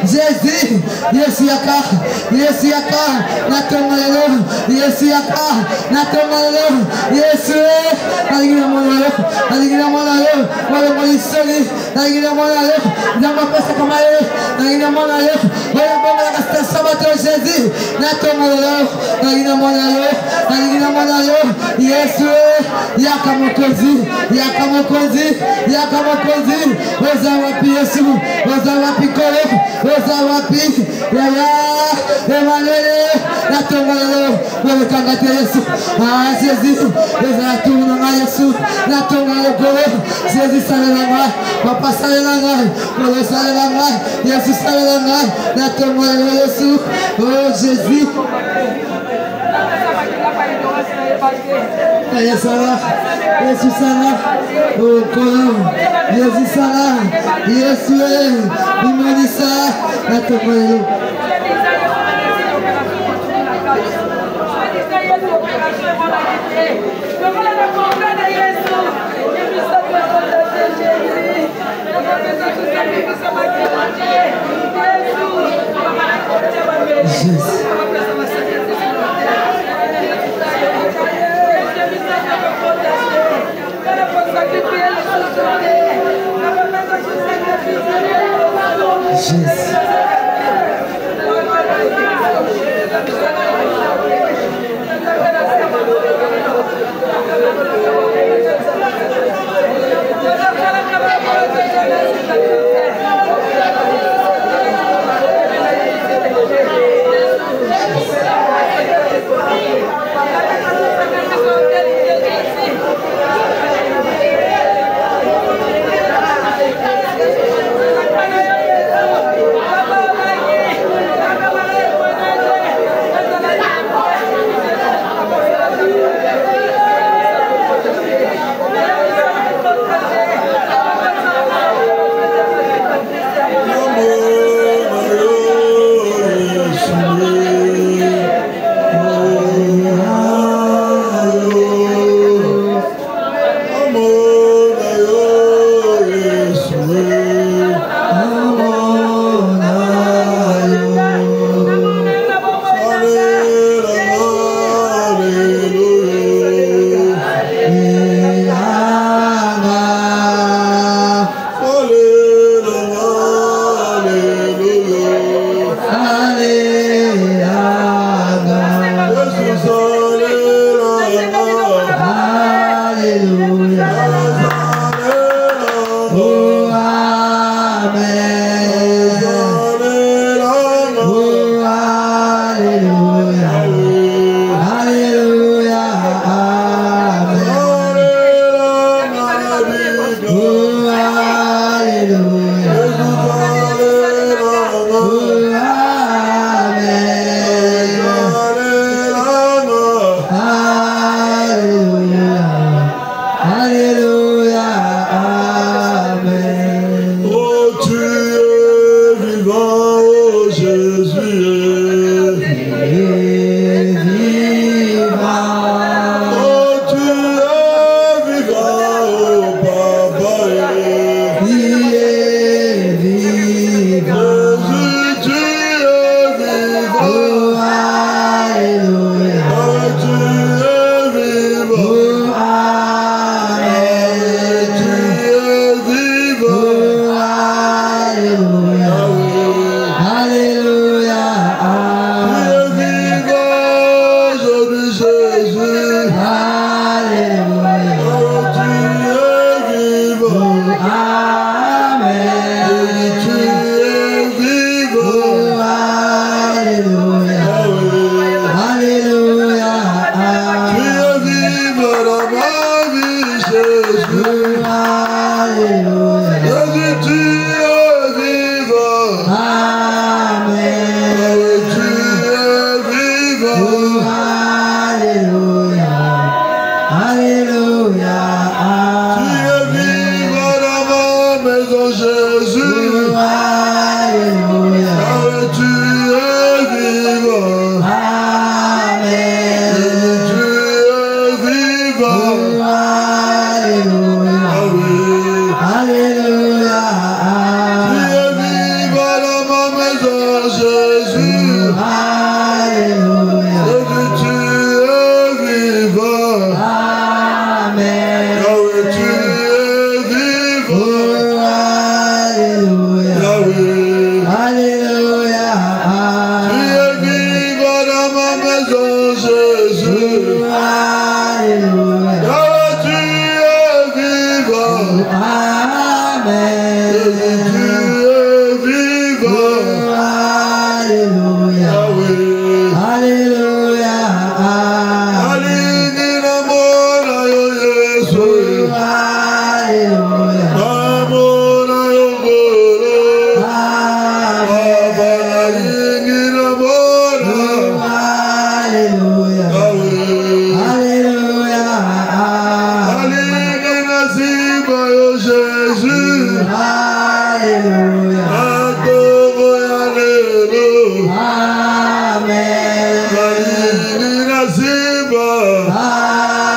Jésus, Yesiaka, Natomalo, Yesiaka, Natomalo, Yesu, Aligina Monalo, Wala Molisoli, Aligina Monalo, Dama Pesa Kamale, Aligina Monalo, Wala Bama Casta Sabato Jésus, Natomalo, Aligina Monalo, Yesu, Yakamokozi, Ozawapi Yesu, Ozawapi Kolo, Ozawapi, Yaya, Emmanuel, Natomalo, Wala Yesu, Jésus, Ozawapi Yesu, Natomalo Kolo, Jésus Salama, Papa Salama, Kolo Salama, Yesu Salama, Natomalo Yesu, oh Jésus. Yesu sana, oh Kolo, Yesu sana, Yesu, Imanisa, Natomalo.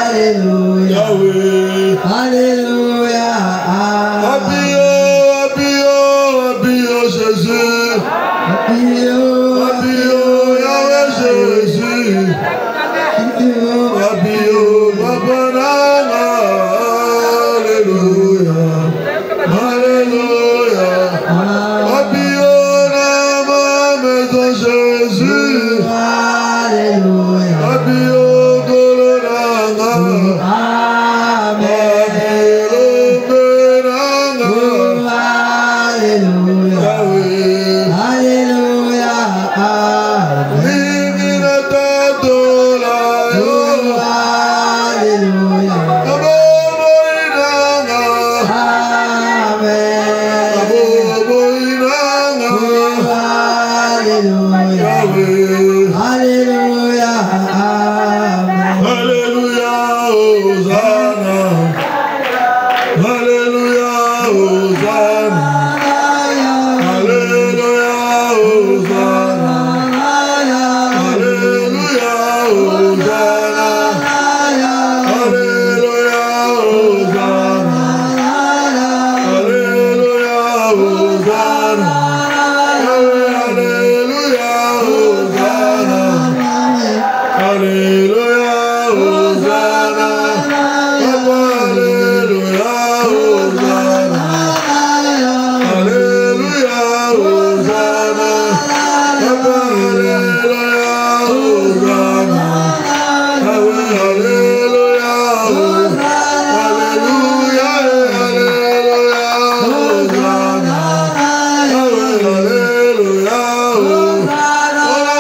Alléluia. Yahweh. Alléluia. Abio, Abio, Abio Jésus. Abio, Abio, Yahweh Jésus. Abio, Babanana. Alléluia. Alléluia. Abio, Nama, Maison Jésus. Alléluia. Abio, Goloranga. Amen. Alléluia. Alléluia. Alléluia. Alléluia. Alléluia, Hosanna. Alléluia, Hosanna. Alléluia, Hosanna. Alléluia, Hosanna. Alléluia, Hosanna. Alléluia, Hosanna. Alléluia, Hosanna. Alléluia, Hosanna. Alléluia, Hosanna. Alléluia, Hosanna. Alléluia, Hosanna. Alléluia, Alléluia, Alléluia, Hosanna. Alléluia,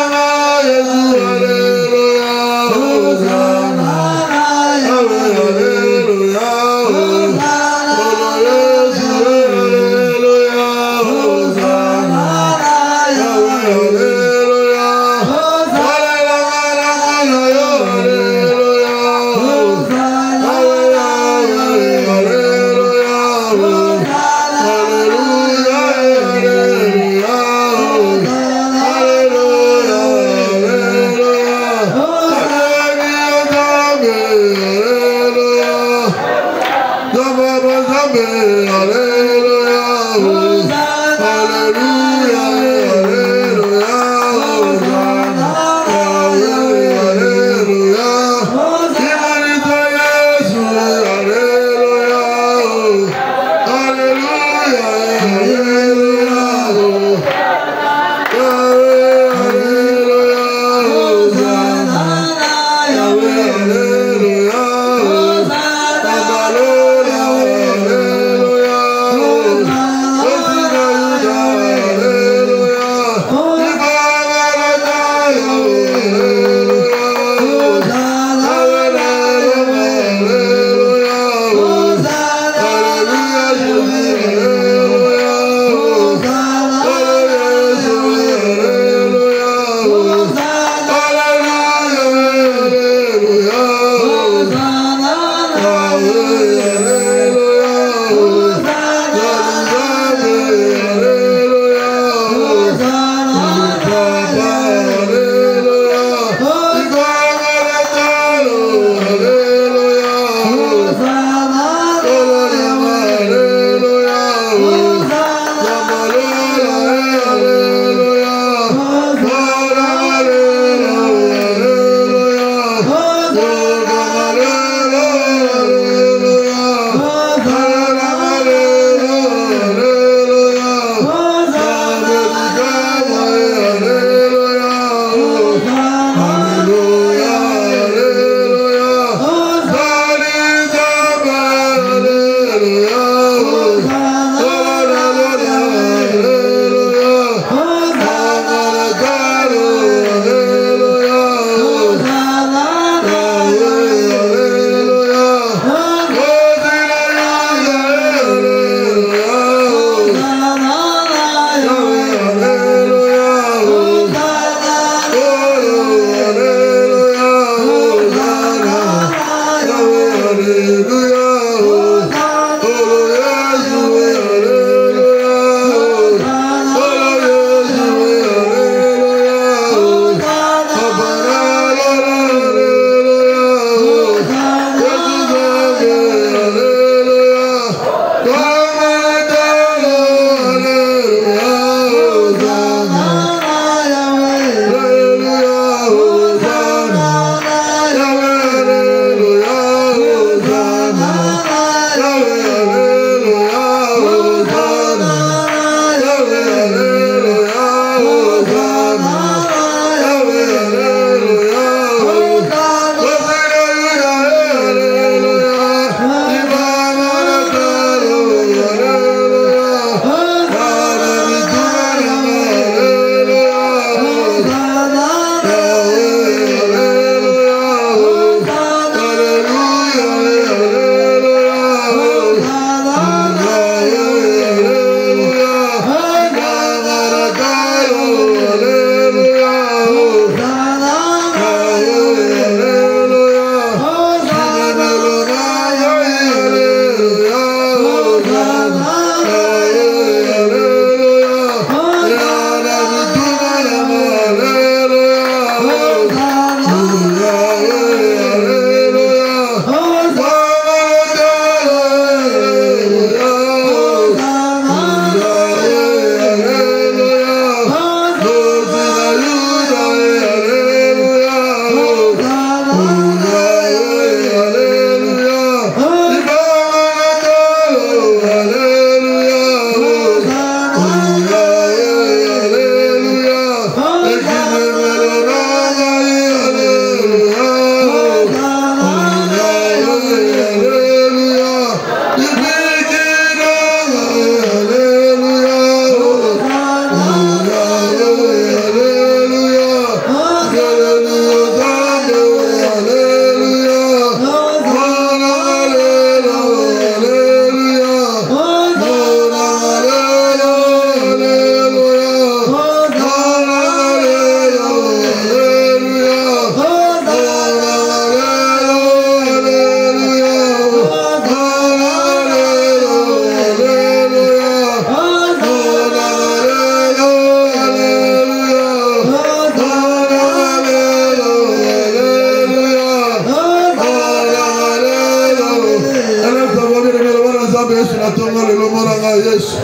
Yesu.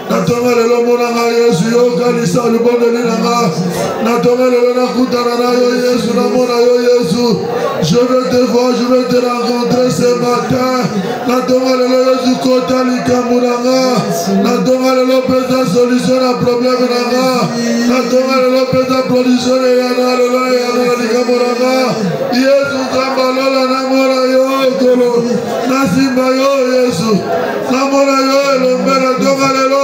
Natonga lelo monanga Yesu yo kanisa libondeli nanga. Natonga lelo nakutana na yo Yesu namona yo Yesu. Je veux te voir, je veux te rencontrer ce matin. Natonga lelo Yesu kota likamuranga. Natonga lelo pesa solution na problème nanga. Natonga lelo pesa production yana lelo yana likamuranga. Yesu zambalola namora yo kolo. Nasimba yo Yesu. Namora yo elombera tonga lelo.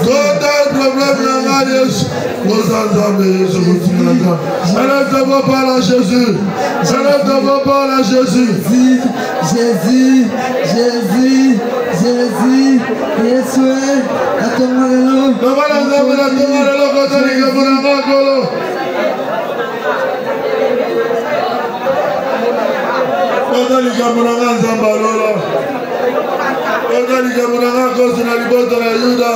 Kota problème nanga Yesu. Mozanzambe Yesu kutinga. Élève ta voix par la Jésus. Élève ta voix par la Jésus. Jésus, Jésus, Jésus, Yesu, atongalelo. Namala nzambe na tongalelo kota likamuranga kolo. Kota likamuranga nzambalola. Kota likamuranga kosi na libota na Yuda.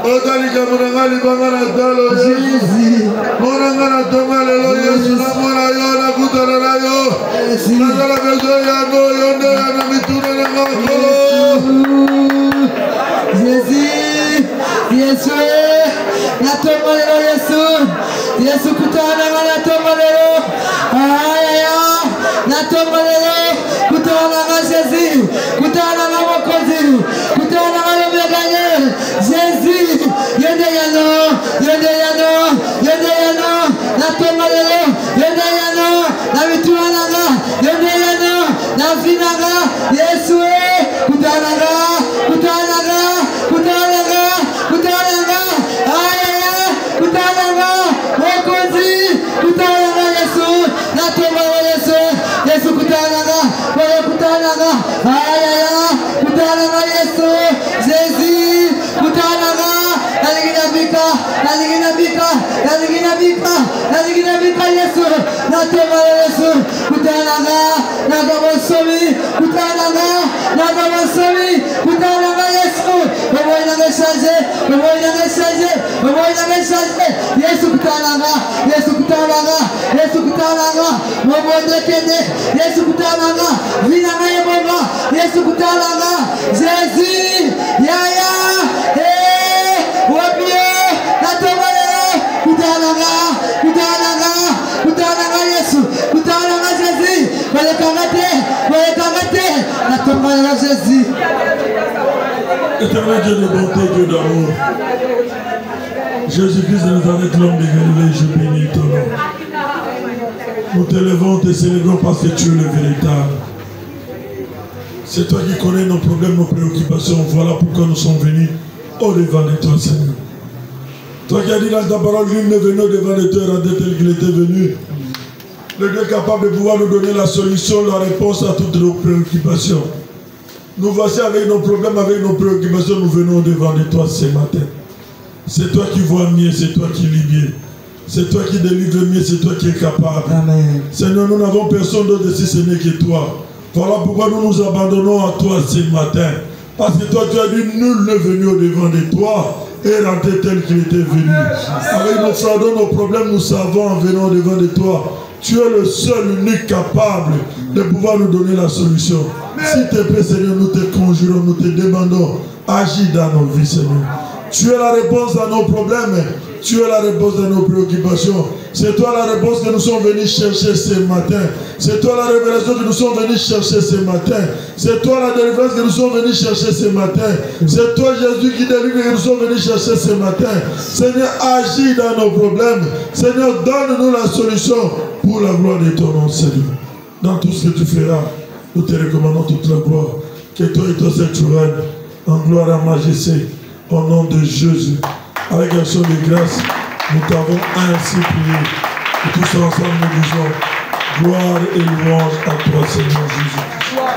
Kota likamuranga libanga na talo Yesu. Moranga na tongalelo Yesu namona yo nakutana na yo. Nazala bezo yango yonde yana mituna na ngakolo. Jésus, Yesu, natongalelo Yesu, Yesu kutana na natongalelo. Ayaya, natongalelo kutana na Jésus, kutana na Mokozi, kutana na Lomeganye. Jésus, yende yano, yende yano, yende yano, natongalelo, yende yano, na mituna na, yende yano, na finaga, Yesu, kutana na, kutana na, kutana na, kutana na, ayaya, kutana na, Mokozi, kutana na Yesu, natongalelo Yesu, Yesu kutana na, kutana na, ayaya, kutana na Yesu, Jésus, kutana na, nalinginabika, nalinginabika, nalinginabika, nalinginabika Yesu, natongalelo Yesu, kutana na, nagamosomi, kutana na, nagamosomi, kutana na Yesu, wewe unameshaje, wewe unameshaje, wewe unameshaje, Yesu kutana na, Yesu kutana na, Yesu kutana na, wewe kende, Yesu kutana na, vina naye Baba, Yesu kutana na, Jésus, yaya, wapie, natongalelo, kutana na, kutana na, kutana na Yesu, kutana na Jésus, welekangate, natongalelo Jésus. Éternel Dieu de bonté, Dieu d'amour. Jésus-Christ de Nazareth, l'homme de Galilée, je bénis ton nom. Nous t'élevons, te célébrons parce que tu es le véritable. C'est toi qui connais nos problèmes, nos préoccupations. Voilà pourquoi nous sommes venus au-devant de toi, Seigneur. Toi qui as dit dans ta parole, lui n'est venu au-devant de toi, rendez tel qu'il était venu. Le Dieu capable de pouvoir nous donner la solution, la réponse à toutes nos préoccupations. Nous voici avec nos problèmes, avec nos préoccupations, nous venons au-devant de toi ce matin. C'est toi qui vois mieux, c'est toi qui lis mieux. C'est toi qui délivre mieux, c'est toi qui es capable. Amen. Seigneur, nous n'avons personne d'autre si ce n'est que toi. Voilà pourquoi nous nous abandonnons à toi ce matin. Parce que toi, tu as dit, nul n'est venu au-devant de toi et rentré tel qu'il était venu. Avec nos fardeaux, nos problèmes, nous savons en venant au-devant de toi. Tu es le seul, unique capable de pouvoir nous donner la solution. S'il te plaît, Seigneur, nous te conjurons, nous te demandons, agis dans nos vies, Seigneur. Tu es la réponse à nos problèmes. Tu es la réponse à nos préoccupations. C'est toi la réponse que nous sommes venus chercher ce matin. C'est toi la révélation que nous sommes venus chercher ce matin. C'est toi la délivrance que nous sommes venus chercher ce matin. C'est toi Jésus qui délivre que nous sommes venus chercher ce matin. Seigneur, agis dans nos problèmes. Seigneur, donne-nous la solution pour la gloire de ton nom, Seigneur. Dans tout ce que tu feras, nous te recommandons toute la gloire. Que toi et toi seul tu règnes en gloire et en majesté. Au nom de Jésus. Avec un son de grâce, nous t'avons ainsi prié. Et tous ensemble nous disons gloire et louange à toi, Seigneur Jésus.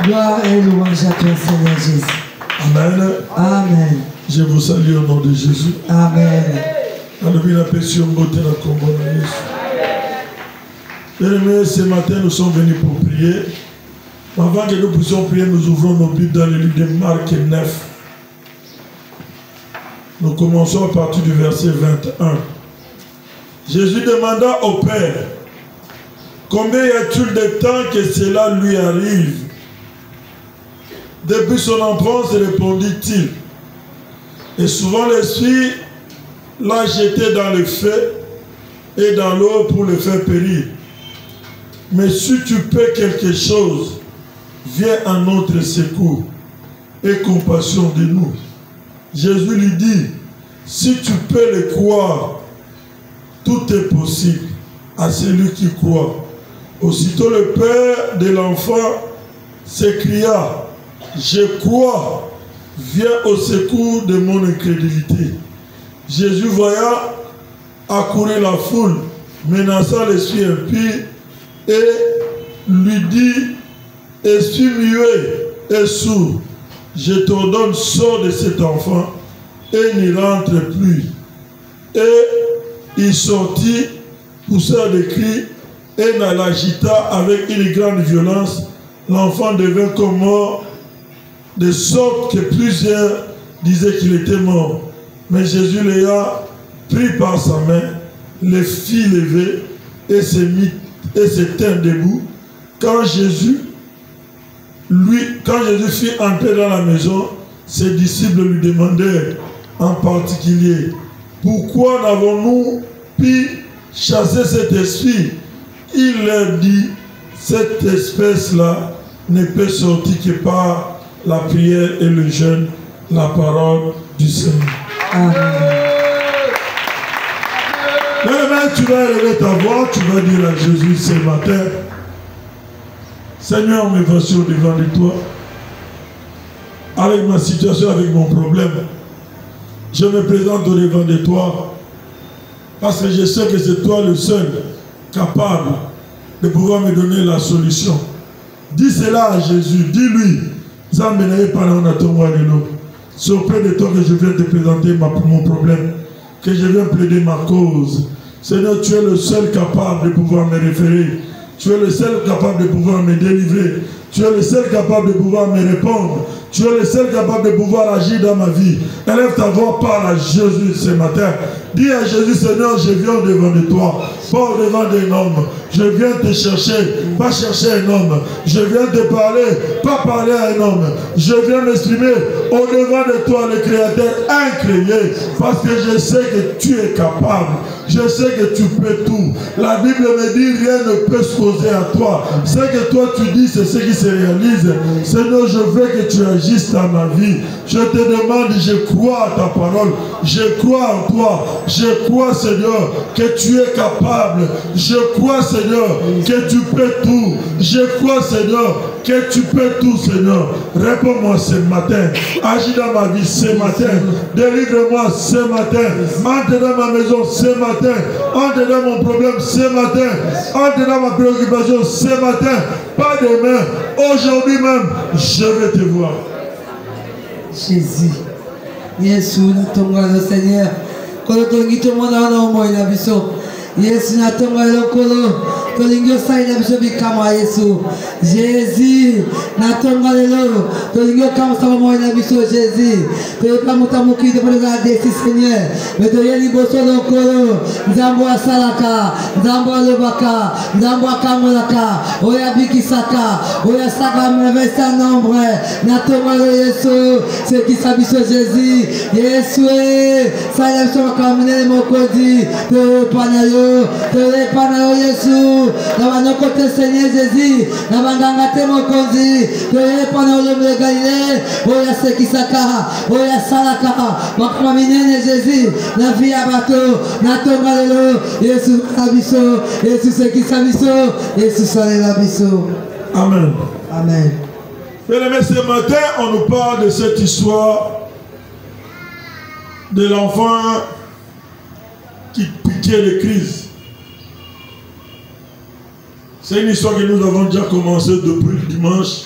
Gloire et louange à toi, Seigneur Jésus. Amen. Amen. Je vous salue au nom de Jésus. Amen. Bien-aimés, ce matin nous sommes venus pour prier. Avant que nous puissions prier, nous ouvrons nos Bibles dans le livre de Marc 9. Nous commençons à partir du verset 21. Jésus demanda au Père, combien y a-t-il de temps que cela lui arrive? Depuis son enfance, répondit-il, Et souvent l'esprit l'a jeté dans le feu et dans l'eau pour le faire périr. Mais si tu peux quelque chose, viens à notre secours et compassion de nous. Jésus lui dit, si tu peux le croire, tout est possible à celui qui croit. Aussitôt le père de l'enfant s'écria, je crois, viens au secours de mon incrédulité. Jésus voyant accourir la foule, menaça l'esprit impie et lui dit, esprit muet et sourd, je t'ordonne, sors de cet enfant et n'y rentre plus. Et il sortit, poussa des cris et l'agita avec une grande violence. L'enfant devint comme mort, de sorte que plusieurs disaient qu'il était mort. Mais Jésus l'ayant pris par sa main, le fit lever et se tint debout. Quand Jésus fut entré dans la maison, ses disciples lui demandèrent en particulier, pourquoi n'avons-nous pu chasser cet esprit? Il leur dit, cette espèce-là ne peut sortir que par la prière et le jeûne, la parole du Seigneur. Amen. Maintenant, tu vas élever ta voix, tu vas dire à Jésus ce matin, Seigneur, me voici au-devant de toi, avec ma situation, avec mon problème. Je me présente au-devant de toi, parce que je sais que c'est toi le seul capable de pouvoir me donner la solution. Dis cela à Jésus, dis-lui, c'est auprès de toi que je viens te présenter mon problème, que je viens plaider ma cause. Seigneur, tu es le seul capable de pouvoir me référer. Tu es le seul capable de pouvoir me délivrer. Tu es le seul capable de pouvoir me répondre. Tu es le seul capable de pouvoir agir dans ma vie. Élève ta voix, parle à Jésus ce matin. Dis à Jésus, Seigneur, je viens au-devant de toi, pas au-devant d'un homme. Je viens te chercher, pas chercher un homme. Je viens te parler, pas parler à un homme. Je viens m'exprimer au-devant de toi, le Créateur incréé, parce que je sais que tu es capable. Je sais que tu peux tout. La Bible me dit, rien ne peut se poser à toi. Ce que toi tu dis, c'est ce qui se réalise. Seigneur, je veux que tu agisses dans ma vie. Je te demande, je crois à ta parole. Je crois en toi. Je crois, Seigneur, que tu es capable. Je crois, Seigneur, que tu peux tout. Je crois, Seigneur, que tu peux tout, Seigneur. Réponds-moi ce matin. Agis dans ma vie ce matin. Délivre-moi ce matin. Entre dans ma maison ce matin. Entre dans mon problème ce matin. Entre dans ma préoccupation ce matin. Pas demain. Aujourd'hui même, je vais te voir. Jésus. Yesu, natonga le Seigneur. Kolo tongi tomona na mo ina biso. Yesu natonga le kolo. Tolingio sai na biso bikama Yesu. Jésus, natonga le lo. Tolingio kama sama mo ina biso Jésus. Tolingio kama tamuki de prega desi Seigneur. Mais de yeli boso le kolo. Nzambo asalaka, nzambo alobaka, nzambo akamolaka. Oya bikisaka, oya saka mrevesa nombre. Natonga le Yesu. C'est qui s'abisso Jésus. Yesu, ça y est, je vais caminer mon codi. Te panayo Yesu. Dans mon côté Seigneur Jésus. Dans mon gangate mon codi. Te panayo le Galilée. Oya c'est qui saka. Oya salaka. Mon caminer Jésus. La vie à bateau. Natonga le Yesu s'abisso. Yesu c'est qui s'abisso. Yesu c'est l'abisso. Amen. Amen. Bien-aimés, ce matin, on nous parle de cette histoire de l'enfant qui piquait les crises. C'est une histoire que nous avons déjà commencé depuis le dimanche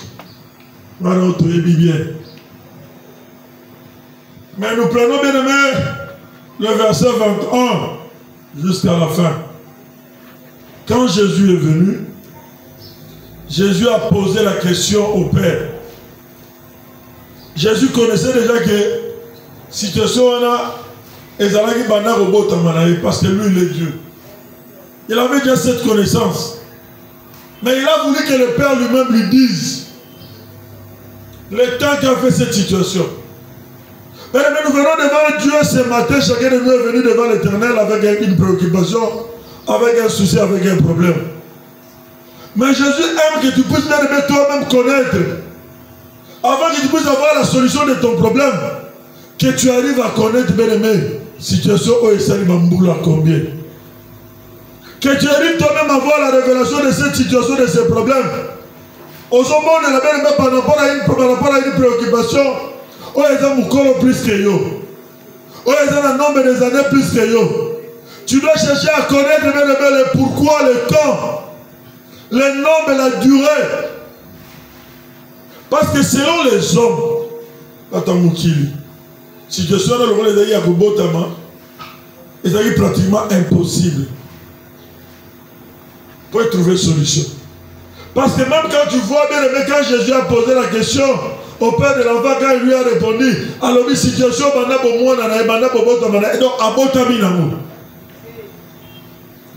dans notre Bible. Mais nous prenons, bien-aimés, le verset 21 jusqu'à la fin. Quand Jésus est venu, Jésus a posé la question au Père. Jésus connaissait déjà que situation parce que lui il est Dieu. Il avait déjà cette connaissance. Mais il a voulu que le Père lui-même lui dise le temps qu'a fait cette situation. Mais nous venons devant Dieu ce matin, chacun de nous est venu devant l'Éternel avec une préoccupation, avec un souci, avec un problème. Mais Jésus aime que tu puisses bien toi-même connaître, avant que tu puisses avoir la solution de ton problème, que tu arrives à connaître, bien aimé, situation où il s'allume en boule à combien. Que tu arrives toi-même à voir la révélation de cette situation, de ces problèmes. Au monde de la bien aimé, par rapport à une préoccupation, où ils ont encore plus que yo. Où ils ont un nombre des années plus que yo. Tu dois chercher à connaître bien aimé le pourquoi, le temps, le nombre et la durée. Parce que selon les hommes, attends, Moukili, si je suis dans le rôle des Yakobotama, c'est pratiquement impossible pour y trouver une solution. Parce que même quand tu vois bien aimé, quand Jésus a posé la question au père de l'enfant, quand il lui a répondu, alors la situation, donc abotami namu.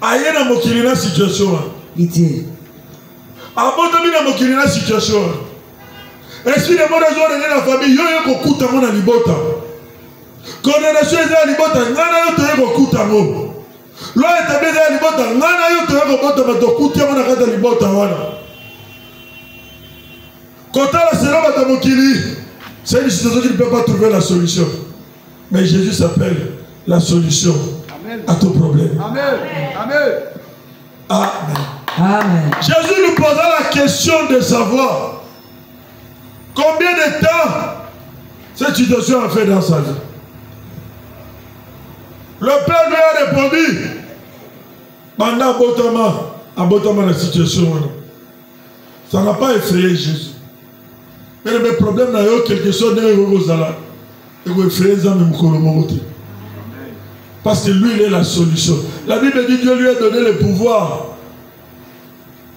Aïe na mokili na situation. Abotami na mokili na situation. Est-ce que les mots de la famille, yo yo kokuta mo na libota. Condamnation est à libota, ngana yo to yo kokuta mo. Lo etabli est à libota, ngana yo to yo kokuta mo to kutia mo na kata libota wana. Quand la sera dans mon kili, c'est une situation qui ne peut pas trouver la solution. Mais Jésus s'appelle la solution à ton problème. Amen. Amen. Amen. Amen. Jésus nous posa la question de savoir combien de temps cette situation a fait dans sa vie. Le Père lui a répondu pendant abotama la situation. Ça n'a pas effrayé Jésus. Mais le problème n'a eu quelque chose parce que lui, il est la solution. La Bible dit que Dieu lui a donné le pouvoir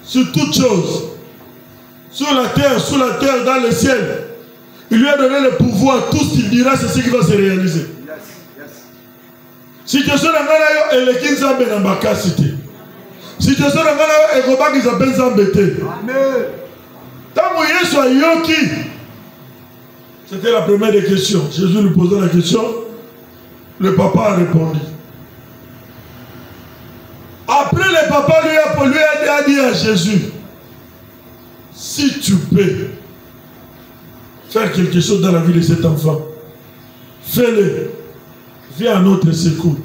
sur toutes choses. Sur la terre, sous la terre, dans le ciel. Il lui a donné le pouvoir. Tout ce qu'il dira, c'est ce qui va se réaliser. Si tu sois dans la et les 15 ans, ben en cité. Si tu sois dans la et comment qu'ils appellent ça embêté. Amen. C'était la première des questions. Jésus lui posait la question. Le papa a répondu. Après, le papa lui a dit à Jésus, si tu peux faire quelque chose dans la vie de cet enfant, fais-le. Viens à notre secours.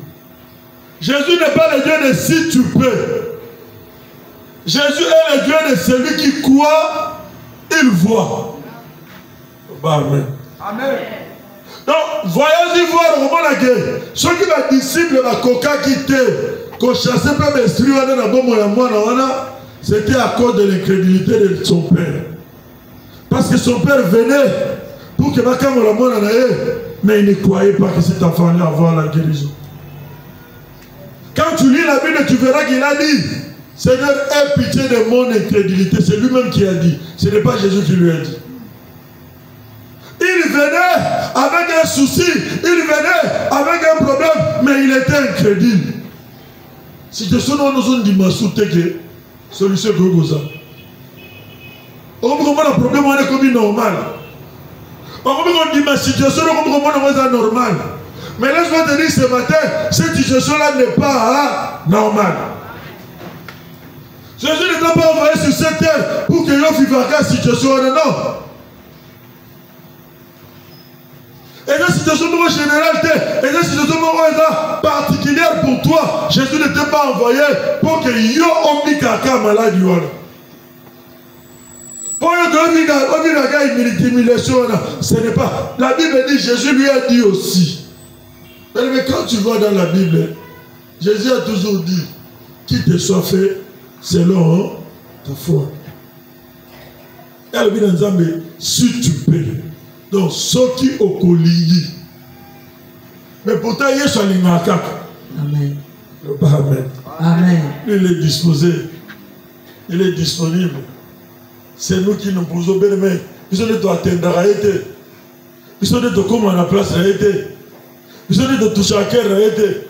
Jésus n'est pas le Dieu de si tu peux. Jésus est le Dieu de celui qui croit. Il voit. Amen. Amen. Donc, voyez-y voir comment la guerre. Ceux qui sont disciples de Coca qui étaient, qu'on chassait pas l'esprit, c'était à cause de l'incrédulité de son père. Parce que son père venait pour que mais il ne croyait pas que cet enfant allait avoir la guérison. Quand tu lis la Bible, tu verras qu'il a dit, Seigneur, aie pitié de mon incrédulité. C'est lui-même qui a dit. Ce n'est pas Jésus qui lui a dit. Il venait avec un souci, il venait avec un problème, mais il était incrédule. Si tu sonnes, nous dit que solution que ça. On comprend le problème, on est comme normal. On comprend dit ma situation, on comprend c'est normal. Mais laisse-moi te dire ce matin, cette situation-là n'est pas normale. Jésus ne t'a pas envoyé sur cette terre pour que l'on vive la situation, non. Et la situation générale, et la situation particulière pour toi, Jésus ne t'a pas envoyé pour que yo omni kaka malade. Pour ce n'est pas. La Bible dit, Jésus lui a dit aussi. Mais quand tu vois dans la Bible, Jésus a toujours dit, qu'il te soit fait selon ta foi. Et elle dit dans Zambé, si tu peux. Donc, ceux qui au collier. Mais pourtant, il est sur les macaques. Amen. Amen. Amen. Il est disposé. Il est disponible. C'est nous qui nous posons bien, mais ils sont de toi attendre à été. Ils sont de toi comme à la place à été. Ils sont de toi toucher à cœur à été.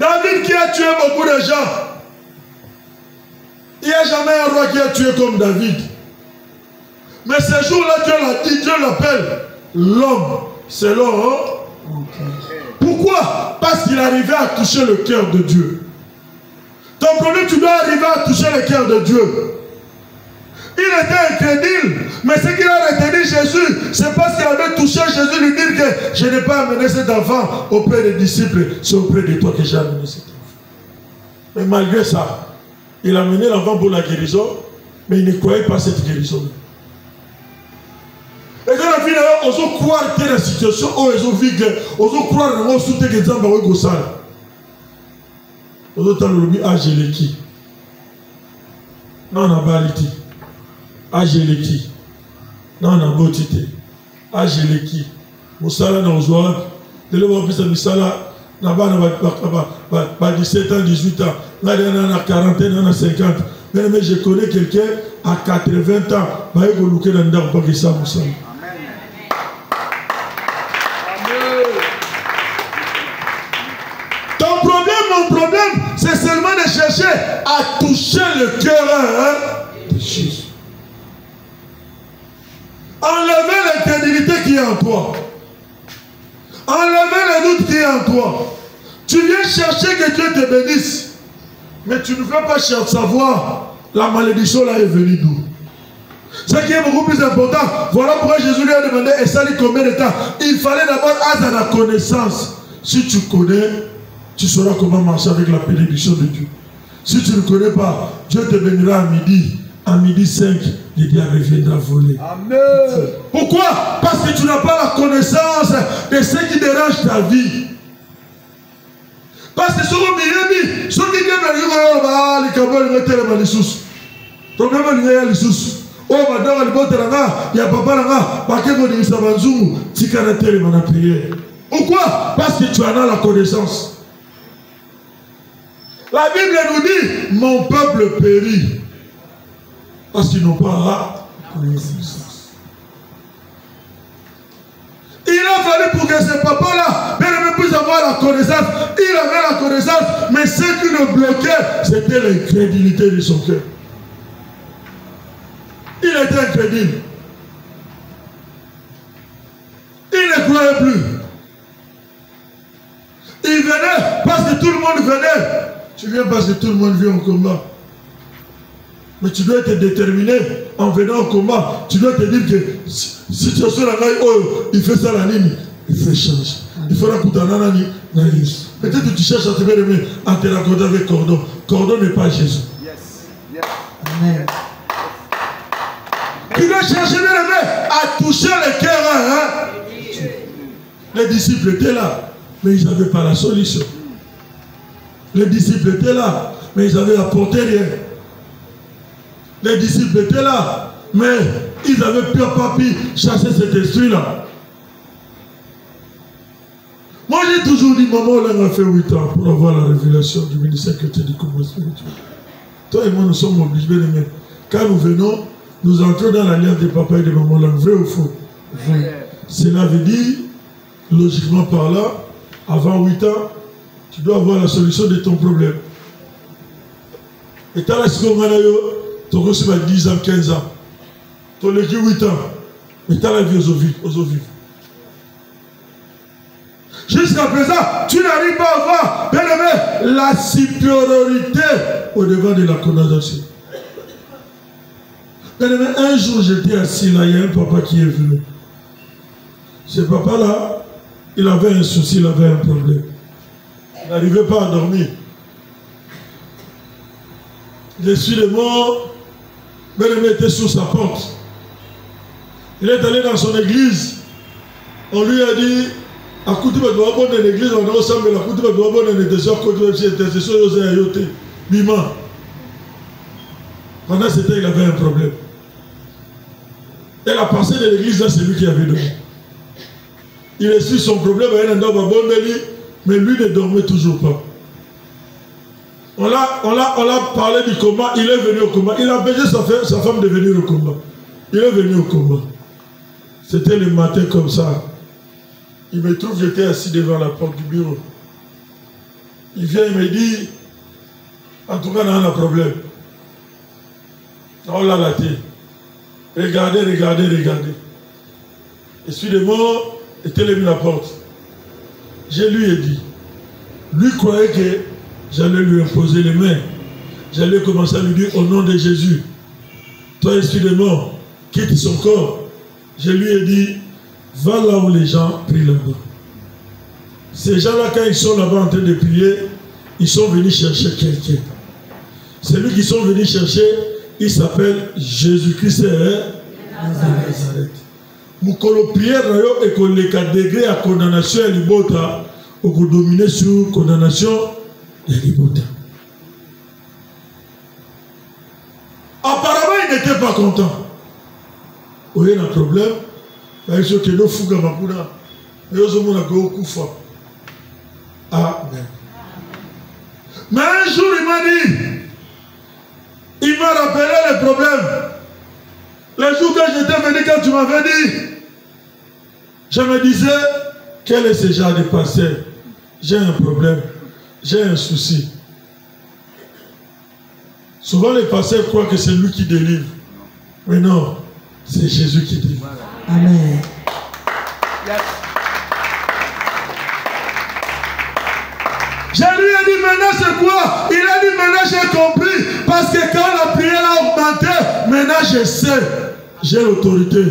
David qui a tué beaucoup de gens. Il n'y a jamais un roi qui a tué comme David. Mais ce jour-là, Dieu l'a dit, Dieu l'appelle l'homme C'est long, hein? Pourquoi? Parce qu'il arrivait à toucher le cœur de Dieu. Ton problème, tu dois arriver à toucher le cœur de Dieu. Il était incrédule, mais ce qu'il a retenu Jésus, c'est parce qu'il avait touché Jésus, lui dire que je n'ai pas amené cet enfant auprès des disciples, c'est auprès de toi que j'ai amené cet enfant. Mais malgré ça, il a amené l'enfant pour la guérison, mais il ne croyait pas cette guérison. Et dans la vie, on se croire que la situation où ils ont vu que, on se croire que on soutient que Zamba ou Gosala. On se tente le mis à Geleki. Non, on a baliti. À Geleki. Non, on a botité. À Geleki. Moussala n'a ozoa. De l'eau, on a Moussala. N'a 17 ans, 18 ans. N'a a 40 ans, n'a 50. Mais je connais quelqu'un à 80 ans. Bah, il faut louer dans le temps pour que ça Moussala. Mon problème, c'est seulement de chercher à toucher le cœur de Jésus. Enlever l'incrédulité qui est en toi. Enlever le doute qui est en toi. Tu viens chercher que Dieu te bénisse. Mais tu ne veux pas savoir la malédiction là est venue d'où. Ce qui est beaucoup plus important, voilà pourquoi Jésus lui a demandé, et ça lui combien de temps? Il fallait d'abord avoir la connaissance. Si tu connais, tu sauras comment marcher avec la bénédiction de Dieu. Si tu ne connais pas, Dieu te bénira à midi. À midi 5, le diable reviendra voler. Amen. Pourquoi? Parce que tu n'as pas la connaissance de ce qui dérange ta vie. Parce que ce qui ce qui pourquoi? Parce que tu en as la connaissance. La Bible nous dit, mon peuple périt. Parce qu'ils n'ont pas la connaissance. Il a fallu pour que ce papa-là ne puisse avoir la connaissance. Il avait la connaissance, mais ce qui le bloquait, c'était l'incrédulité de son cœur. Il était incrédule. Il ne croyait plus. Il venait parce que tout le monde venait. Tu viens parce que tout le monde vient au combat. Mais tu dois être déterminé en venant au combat. Tu dois te dire que si tu es sur la raille, oh, il fait ça la ligne, il fait changer. Il fera pour ta nanani. Peut-être que tu cherches à te faire aimer en te raccordant avec Cordon. Cordon n'est pas Jésus. Yes. Yes. Amen. Tu dois chercher bien aimé à toucher le cœur. Hein? Les disciples étaient là, mais ils n'avaient pas la solution. Les disciples étaient là, mais ils n'avaient apporté rien. Les disciples étaient là, mais ils n'avaient pas pu chasser cet esprit-là. Moi, j'ai toujours dit, maman, on a fait 8 ans pour avoir la révélation du ministère chrétien du combat spirituel. Toi et moi, nous sommes obligés d'aimer. Quand nous venons, nous entrons dans l'alliance des papas et des mamans, là, vrai ou faux? Vrai. Cela veut dire, logiquement par là, avant 8 ans, tu dois avoir la solution de ton problème. Et tu as la seconde, tu as reçu 10 ans, 15 ans. Tu as légué 8 ans. Mais tu as la vie aux eaux vives. Jusqu'à présent, tu n'arrives pas à voir, bien aimé, la supériorité au devant de la condamnation. Bien aimé, un jour j'étais assis là, il y a un papa qui est venu. Ce papa-là, il avait un souci, il avait un problème. Il n'arrivait pas à dormir. Je suis le mort, bien-aimé était sur sa porte. Il est allé dans son église. On lui a dit, à côté de l'église, on a ensemble, à côté de l'église, pendant ce temps, il avait un problème. Et la pensée de l'église, là, c'est lui qui avait donné. Il a su son problème, mais lui ne dormait toujours pas. On l'a parlé du combat, il est venu au combat. Il a empêché sa femme de venir au combat. Il est venu au combat. C'était le matin comme ça. Il me trouve, j'étais assis devant la porte du bureau. Il vient, il me dit, en tout cas, on a un problème. On l'a laté. Regardez. Et suis de mort, était mis à la porte. Je lui ai dit, lui croyait que j'allais lui imposer les mains. J'allais commencer à lui dire au nom de Jésus, toi esprit de mort, quitte son corps. Je lui ai dit, va là où les gens prient là-bas. Ces gens-là, quand ils sont là-bas en train de prier, ils sont venus chercher quelqu'un. Celui qu'ils sont venus chercher, il s'appelle Jésus-Christ Nazareth. Moukolo prière et qu'on les degré à condamnation et libota, ou qu'on domine sur condamnation et libota. Apparemment, il n'était pas content. Vous voyez un problème? Il y a des gens qui ont Amen. Mais un jour, il m'a dit, il m'a rappelé le problème. Le jour que j'étais venu, quand tu m'avais dit, je me disais, quel est ce genre de pasteur? J'ai un problème, j'ai un souci. Souvent les pasteurs croient que c'est lui qui délivre. Mais non, c'est Jésus qui délivre. Amen. Je lui ai dit maintenant c'est quoi? Il a dit maintenant j'ai compris. Parce que quand la prière a augmenté, maintenant je sais. J'ai l'autorité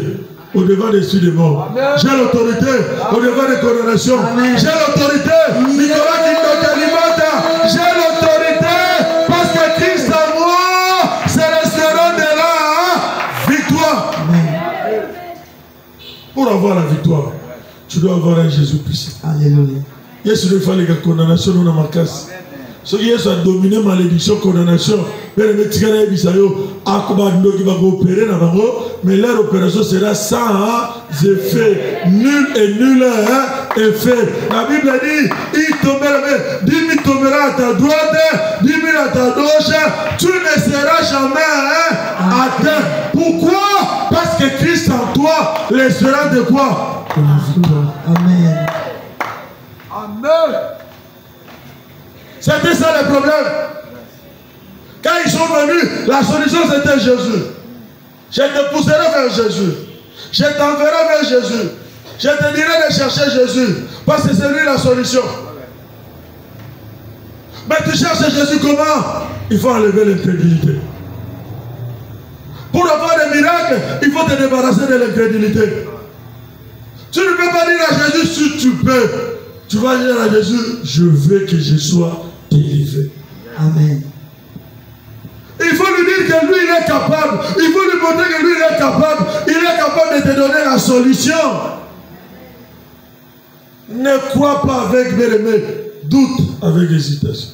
au devant des suites de mort. J'ai l'autorité au devant des condamnations. J'ai l'autorité. Nicolas qui t'alimente. J'ai l'autorité parce que Christ en moi, c'est le restaurant de la victoire. Amen. Pour avoir la victoire, tu dois avoir un Jésus puissant. Alléluia. Yes, il faut les condamnations dans ma casse. Ce qui est à dominer malédiction, condamnation. Mais leur opération sera sans effet. Nul et nul effet. La Bible dit, il tombera, 10 000 tombera à ta droite, 10 000 à ta gauche. Tu ne seras jamais atteint. Pourquoi? Parce que Christ en toi, l'espérance de quoi? Amen. Amen. C'était ça le problème. Quand ils sont venus, la solution c'était Jésus. Je te pousserai vers Jésus. Je t'enverrai vers Jésus. Je te dirai de chercher Jésus. Parce que c'est lui la solution. Mais tu cherches Jésus comment? Il faut enlever l'incrédulité. Pour avoir des miracles, il faut te débarrasser de l'incrédulité. Tu ne peux pas dire à Jésus si tu peux. Tu vas dire à Jésus, je veux que je sois délivré. Amen. Il faut lui dire que lui, il est capable. Il faut lui montrer que lui, il est capable. Il est capable de te donner la solution. Ne crois pas avec bien-aimé. Doute avec hésitation.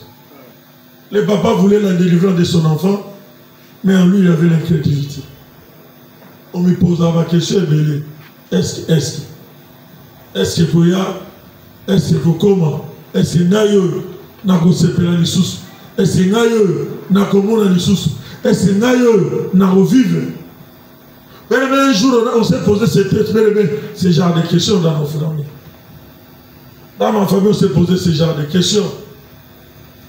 Le papa voulait la délivrance de son enfant, mais en lui, il avait l'incrédulité. On me posera ma question, est-ce que pour ya, est-ce que pour comment, est-ce que nayo na kosepela lisusu, est-ce que nayo na komona lisusu, est-ce que nayo na revivre. Mais un jour, on s'est posé ce genre de questions dans nos familles. Dans ma famille, on s'est posé ce genre de questions.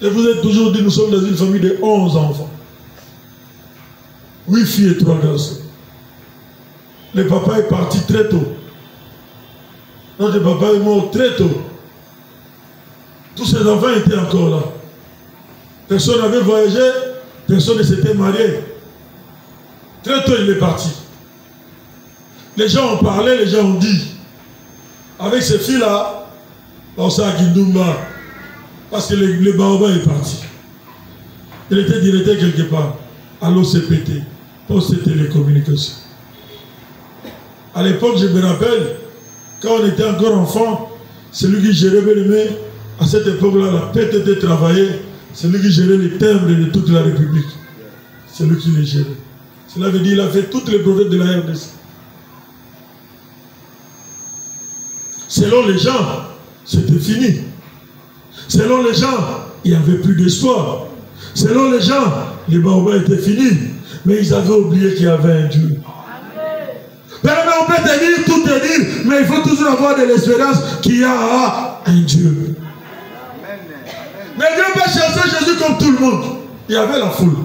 Et vous êtes toujours dit, nous sommes dans une famille de 11 enfants. 8 filles et 3 garçons. Le papa est parti très tôt. Notre papa est mort très tôt. Tous ses enfants étaient encore là. Personne n'avait voyagé, personne ne s'était marié. Très tôt, il est parti. Les gens ont parlé, les gens ont dit. Avec ces filles-là, on s'est à Kindumba. Parce que le baobab est parti. Il était directeur quelque part. À l'OCPT, Poste et Télécommunications. À l'époque, je me rappelle, quand on était encore enfant, celui qui gérait Bélémé, à cette époque-là, la PTT travaillait, celui qui gérait les timbres de toute la République. C'est lui qui les gérait. Cela veut dire qu'il a fait toutes les brevets de la RDC. Selon les gens, c'était fini. Selon les gens, il n'y avait plus d'espoir. Selon les gens, les baobabs étaient finis. Mais ils avaient oublié qu'il y avait un Dieu. Mais on peut te dire, tout te dire, mais il faut toujours avoir de l'espérance qu'il y a un Dieu. Mais Dieu peut chercher Jésus comme tout le monde. Il y avait la foule.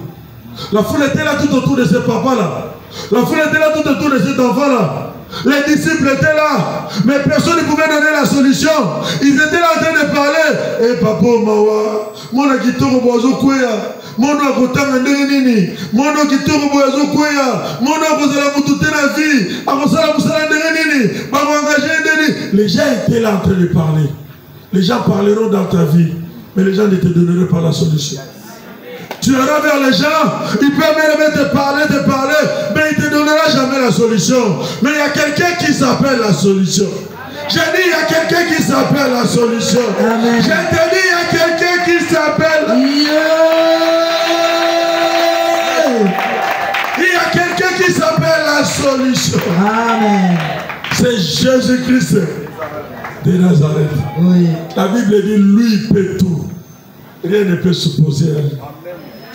La foule était là tout autour de ce papa-là. La foule était là tout autour de cet enfant-là. Les disciples étaient là, mais personne ne pouvait donner la solution. Ils étaient là en train de parler. Et papa, mawa, mon akitoro boazo kwea, mon akotanga ndenini, mon akitoro boazo kwea, mon akozala mutute na vie, akozala musala ndenini, bako engagé ndeni. Les gens étaient là en train de parler. Les gens parleront dans ta vie, mais les gens ne te donneront pas la solution. Tu iras vers les gens, ils peuvent même te parler, mais ils ne te donneront jamais la solution. Mais il y a quelqu'un qui s'appelle la solution. J'ai dit, il y a quelqu'un qui s'appelle la solution. Amen. Je te dis, il y a quelqu'un qui s'appelle... Il y a quelqu'un qui s'appelle la solution. Amen. C'est Jésus-Christ de Nazareth. Oui. La Bible dit, lui il peut tout. Rien ne peut s'opposer à lui.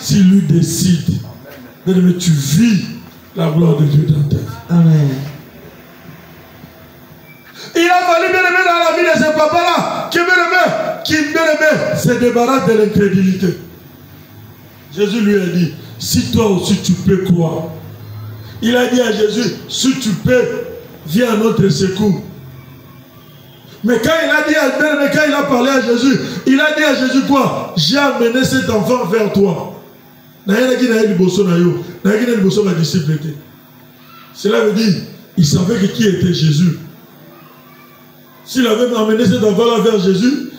Si lui décide, mais tu vis la gloire de Dieu dans ta vie. Amen. Il a fallu bien aimer dans la vie de ce papa-là, qui bien aimé se débarrasse de l'incrédulité. Jésus lui a dit, si toi aussi tu peux croire. Il a dit à Jésus, si tu peux, viens à notre secours. Mais quand il a dit quand il a parlé à Jésus, il a dit à Jésus quoi? J'ai amené cet enfant vers toi. Cela veut dire, il savait que qui était Jésus. S'il avait amené cet enfant-là vers Jésus,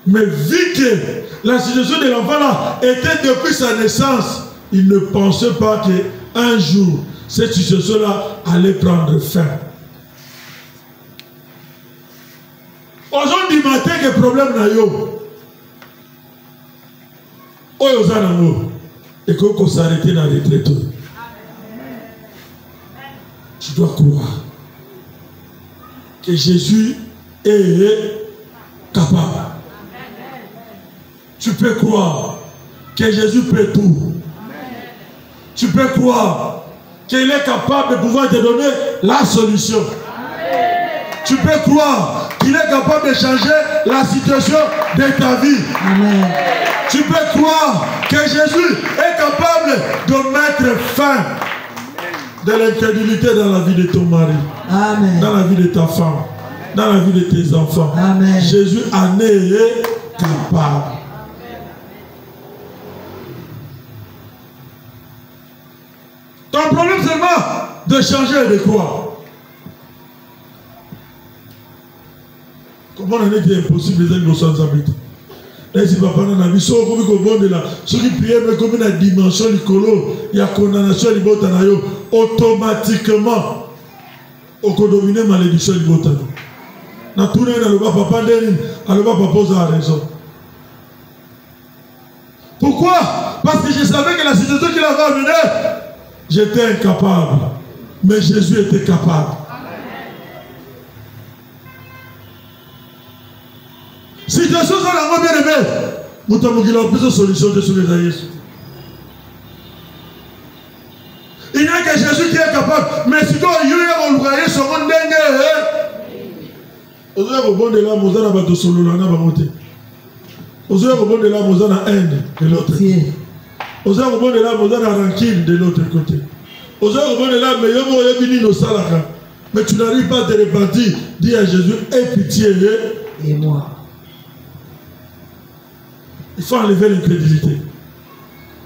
mais vu que la situation de l'enfant-là était depuis sa naissance, il ne pensait pas qu'un jour, cette situation-là allait prendre fin. Aujourd'hui matin, quel problème n'a eu? Et qu'on s'arrête dans la retraite. Tu dois croire que Jésus est capable. Tu peux croire que Jésus peut tout. Tu peux croire qu'il est capable de pouvoir te donner la solution. Tu peux croire qu'il est capable de changer la situation de ta vie. Amen. Tu peux croire que Jésus est capable de mettre fin de l'incrédulité dans la vie de ton mari. Amen. Dans la vie de ta femme, dans la vie de tes enfants. Amen. Jésus en est capable. Ton problème seulement de changer et de croire. Comment on est impossible les uns sans habiter. Et si papa n'a pas vu ça, comme il y a là, ceux qui prient, mais comme une dimension, il y a condamnation, automatiquement, on peut dominer malédiction. Dans tout le monde, papa a raison. Pourquoi? Parce que je savais que la situation qu'il avait amenée, j'étais incapable. Mais Jésus était capable. Situation ça l'a bien aimé. Nous avons plus de solutions de sauver Jésus. Il n'y a que Jésus qui est capable. Mais si tu as eu un loyer sur un dengue, vous avez un bon de la Mozana à solo là, vous avez un bon de la Mozana à haine de l'autre côté. Vous avez un bon de la Mozana à rancune de l'autre côté. Vous avez un bon de la meilleure mais tu n'arrives pas à te repentir. Dis à Jésus, aie pitié et moi. Il faut enlever l'incrédulité.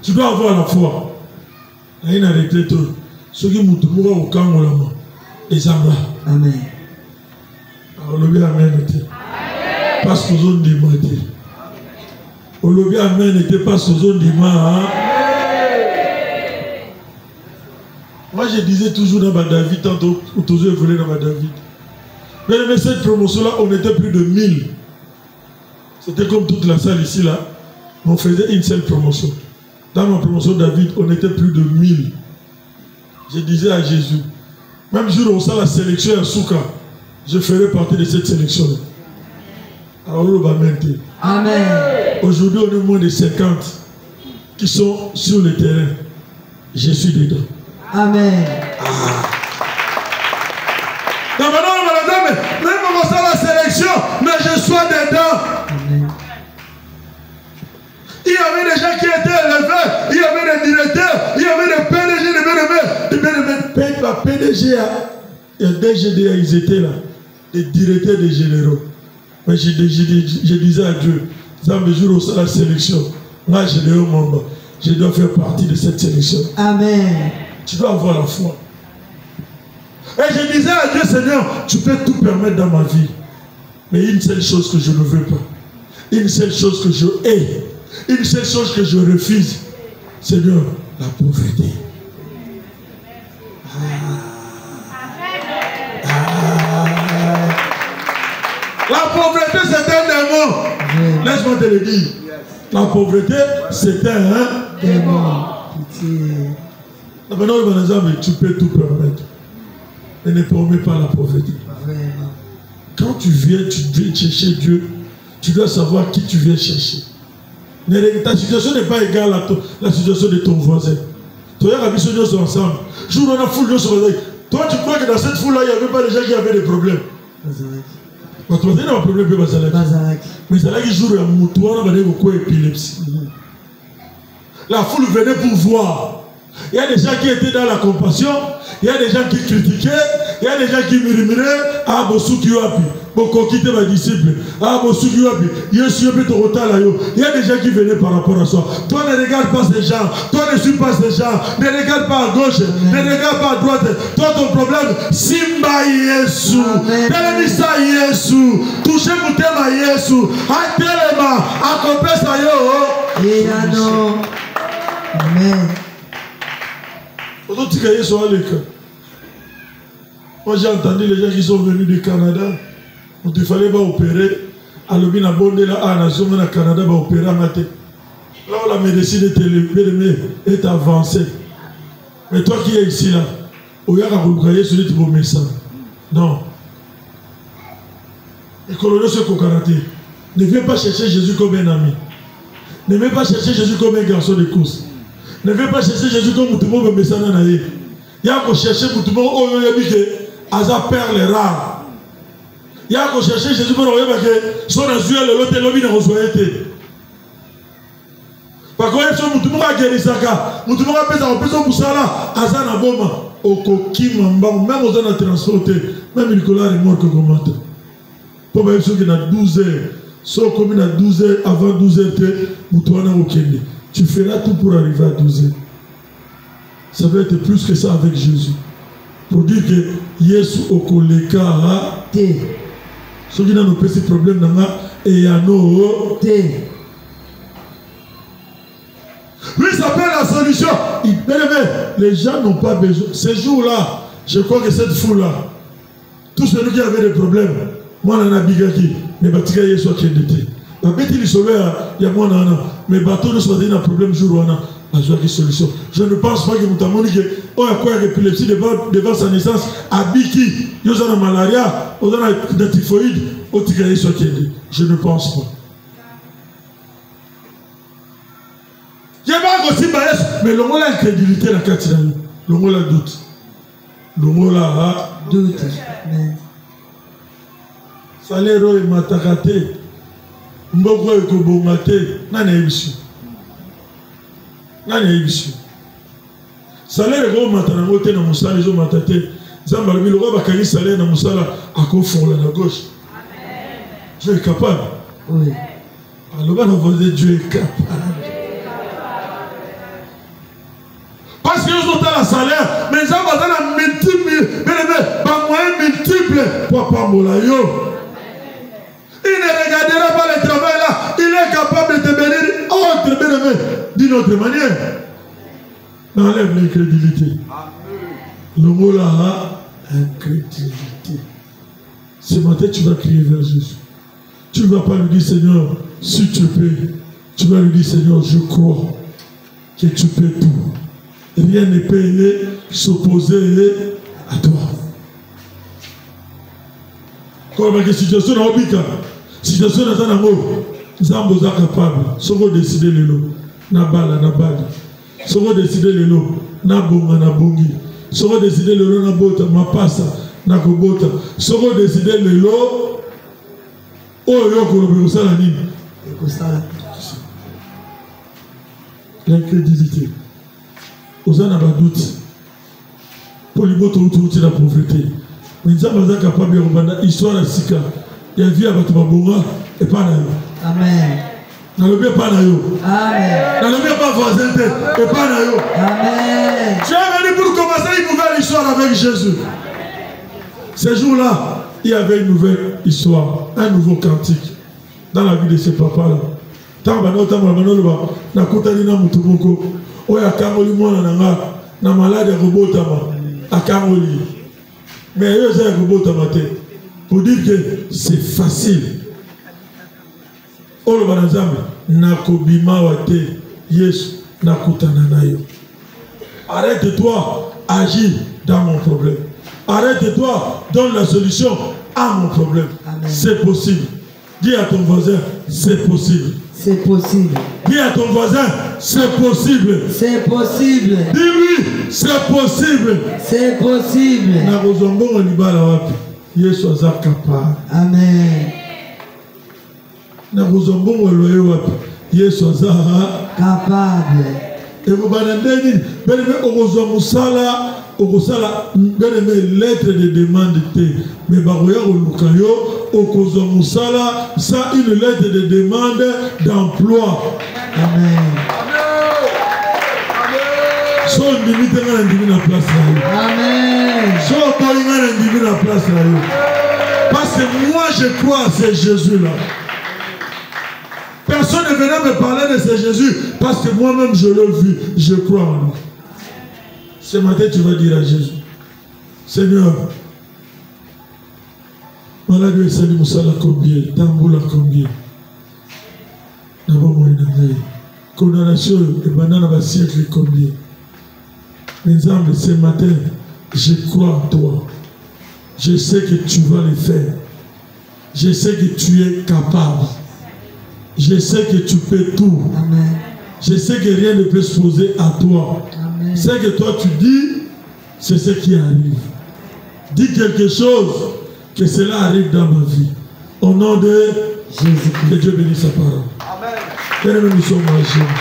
Tu dois avoir la foi. Il y a une retraite. Ceux qui m'ont trouvé au camp, les Amen. Alors, le bien Amen était. Parce que vous avez demandé. Le bien Amen n'était pas ce que vous avez demandé. Moi, je disais toujours dans ma David, tantôt, ou toujours évolué dans ma David. Mais cette promotion-là, on était plus de 1000. C'était comme toute la salle ici, là. On faisait une seule promotion. Dans ma promotion David, on était plus de 1000. Je disais à Jésus, même jour où on sait la sélection à Souka, je ferai partie de cette sélection. Alors on va maintenir. Amen. Aujourd'hui, on est moins de 50 qui sont sur le terrain. Je suis dedans. Amen. Donc maintenant, même on va la sélection, mais je suis dedans. Amen. Il y avait des gens qui étaient élevés, il y avait des directeurs, il y avait des PDG, des PDG. PDG, et DGDA, ils étaient là, les directeurs des généraux. Mais je disais à Dieu, ça me joue aussi la sélection. Moi, je dois faire partie de cette sélection. Amen. Tu dois avoir la foi. Et je disais à Dieu, Seigneur, tu peux tout permettre dans ma vie. Mais une seule chose que je ne veux pas, une seule chose que je hais, une seule chose que je refuse, Seigneur, la pauvreté. La pauvreté, c'est un démon. Laisse-moi te le dire. La pauvreté, c'est un démon. Maintenant, tu peux tout permettre. Et ne promets pas la pauvreté. Quand tu viens chercher Dieu, tu dois savoir qui tu viens chercher. Ta situation n'est pas égale à la situation de ton voisin. Toi, nous sommes ensemble. Jour on a foule de voisin. Toi, tu crois que dans cette foule-là, il n'y avait pas des gens qui avaient des problèmes. Votre voisin n'a pas de problème, mais c'est là qu'il joue à Moutouana, il y a des épilepsie. La foule venait pour voir. Il y a des gens qui étaient dans la compassion, il y a des gens qui critiquaient, il y a des gens qui murmuraient. Ah, Bossou qui wapi, Boko quitte ma disciple. Ah, Bossou qui wapi, Yesu peut te retaler. Il y a des gens qui venaient par rapport à soi. Toi ne regarde pas ces gens, toi ne suis pas ces gens, ne regarde pas à gauche, ne regarde pas à droite. Toi ton problème, Simba Yesu, Telemisa Yesu, touchez mon thème à Yesu, à Telema, à Compesa Yo. Et non. Amen. Moi j'ai entendu les gens qui sont venus du Canada. Il fallait pas opérer. À l'obina bonde là, à la zone au Canada, va opérer à matin. Là où la médecine est avancée. Mais toi qui es ici là, où il y a un sur les types message. Non. Et colonel ce karaté. Ne viens pas chercher Jésus comme un ami. Ne viens pas chercher Jésus comme un garçon de course. Ne viens pas chercher Jésus comme tout le monde veut message dans la vie. Il y a qu'à chercher tout le monde où il y a que Asa perle rare. Il y a qu'à chercher Jésus pour dire que son azur le lot est l'homme n'a reçu été. Parce que tout le monde a guéri ça. Tout le monde a fait ça en plus pour ça là. Asa n'a bon au coquille même aux gens a transporté. Même Nicolas est mort que commente. Pour même ceux qui ont 12 heures. Sauf comme il a 12 heures avant 12 heures, Moutouana au Kenya. Tu feras tout pour arriver à 12 heures. Ça va être plus que ça avec Jésus. Pour dire que Yesu okoleka ha te. Ceux qui n'ont pas ces problèmes là, et il y a nos te. Lui s'appelle la solution. Les gens n'ont pas besoin. Ces jours-là, je crois que cette foule-là, tous ceux qui avaient des problèmes, moi, on a bigaki, mais batika Yesu a kendete. La bête il sauvé, il y a moi, mais bateau ne soit un problème jour où on a une solution. Je ne pense pas que nous avons dit que oh, il y a l'épilepsie devant sa naissance, à Biki, il y a la malaria, il y a la typhoïde, je ne pense pas. Il y a pas aussi mais le mot la crédulité la quatrième, le mot la doute, le mot la doute. Salaire est matakate, mboko est kobongate, n'en est émission. Nani émission. Salaire est matanangote na musala les matate. Zambalbi le roi bakani salaire na musala à confond la gauche. Dieu est capable. Oui. Alors on va dire Dieu est capable. Parce que nous avons la salaire, mais nous avons multiple, pas moyen multiple pour pas molayo. Il ne regardera pas le travail là. Il est capable de te bénir autre d'une autre manière. N'enlève l'incrédulité. Le mot là, incrédulité. Ce matin, tu vas crier vers Jésus. Tu ne vas pas lui dire, Seigneur, si tu peux. Tu vas lui dire, Seigneur, je crois que tu peux tout. Rien ne peut s'opposer à toi. Comme la situation dans Obika, situation dans Zanamo, Zambo est capable. Si vous décidez le lot, Nabala, Nabali. Si vous décidez le lot, Nabonga, Nabongi. Si vous décidez le lot, Nabota, Mapasa, Nakobota. Si vous décidez le lot, oh, Yoko, Salani. L'incrédulité. Vous en avez doute. pour les mots autour de la pauvreté. Mais nous sommes capables de reprendre l'histoire de Sika. Il y a vie avec Babonga et pas d'ailleurs. Amen. Dans le bien pas d'ailleurs. Amen. Dans le bien pas voisin et pas d'ailleurs. Amen. Tu es venu pour commencer une nouvelle histoire avec Jésus. Ce jour-là, il y avait une nouvelle histoire, un nouveau cantique dans la vie de ce papa-là. Tant na malade à Karoli. Mais pour dire que c'est facile. Olo banazambe nakobima wate Yesu nakutana nayo. Arrête-toi, agis dans mon problème. Arrête-toi, donne la solution à mon problème. C'est possible. Dis à ton voisin, c'est possible. C'est possible. Dis à ton voisin, c'est possible. C'est possible. Dis-lui, c'est possible. C'est possible. Yesu aza capable. Amen. Yesu aza capable. Et vous bandez, lettre de demande, mais baroya olukayo okozo musala ça une lettre de demande d'emploi. Amen. So limite na ndimi na place là. Amen. So bolinga na ndimi na place là. Parce que moi je crois à ce Jésus là. Personne ne venait me parler de ce Jésus parce que moi-même je l'ai vu, je crois en lui. Ce matin tu vas dire à Jésus, Seigneur, malade est sali musala combien, tamboula combien, d'abord moi il condamnation et banana va siècle combien. Mes amis, ce matin, je crois en toi. Je sais que tu vas le faire. Je sais que tu es capable. Je sais que tu peux tout. Amen. Je sais que rien ne peut se poser à toi. Amen. Ce que toi tu dis, c'est ce qui arrive. Dis quelque chose, que cela arrive dans ma vie. Au nom de Jésus, que Dieu bénisse sa parole. Amen. Nous sommes magiques.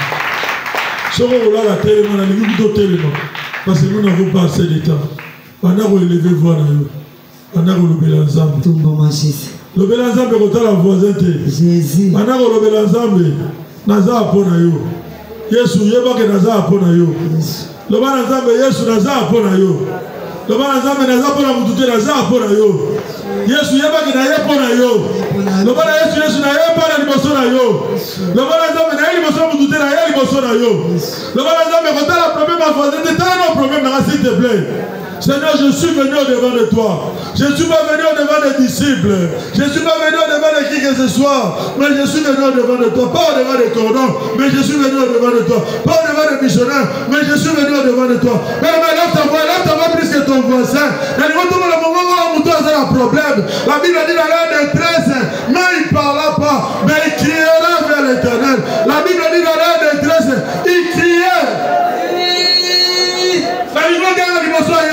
Parce que nous n'avons pas assez de temps. Pendant qu'on élève voix, pendant qu'on le l'ensemble. Tout bon machis. Le Belanzambe est la voisinité. Jésus. Pendant qu'on le Belanzambe, Naza apona yo. Yesu yeba ke Naza apona yo. Le Belanzambe Yesu Naza apona yo. Le Belanzambe Naza apona mutute Naza apona yo. Yesu yeba ke na yepona yo. Le Belanzambe Yesu na yepona liboso na yo. Le Belanzambe na liboso mutute na ye liboso na yo. Le Belanzambe kota la problème à voisinité, t'as un problème là s'il te plaît. Seigneur, je suis venu au-devant de toi. Je ne suis pas venu au-devant des disciples. Je ne suis pas venu au-devant de qui que ce soit. Mais je suis venu au-devant de toi. Pas au-devant des cordons, mais je suis venu au-devant de toi. Pas au-devant des missionnaires, mais je suis venu au-devant de toi. Mais lève ta voix plus que ton voisin. La Bible dit dans la détresse, mais il ne parla pas, mais il criera vers l'Éternel. La Bible dit dans la détresse, il criait.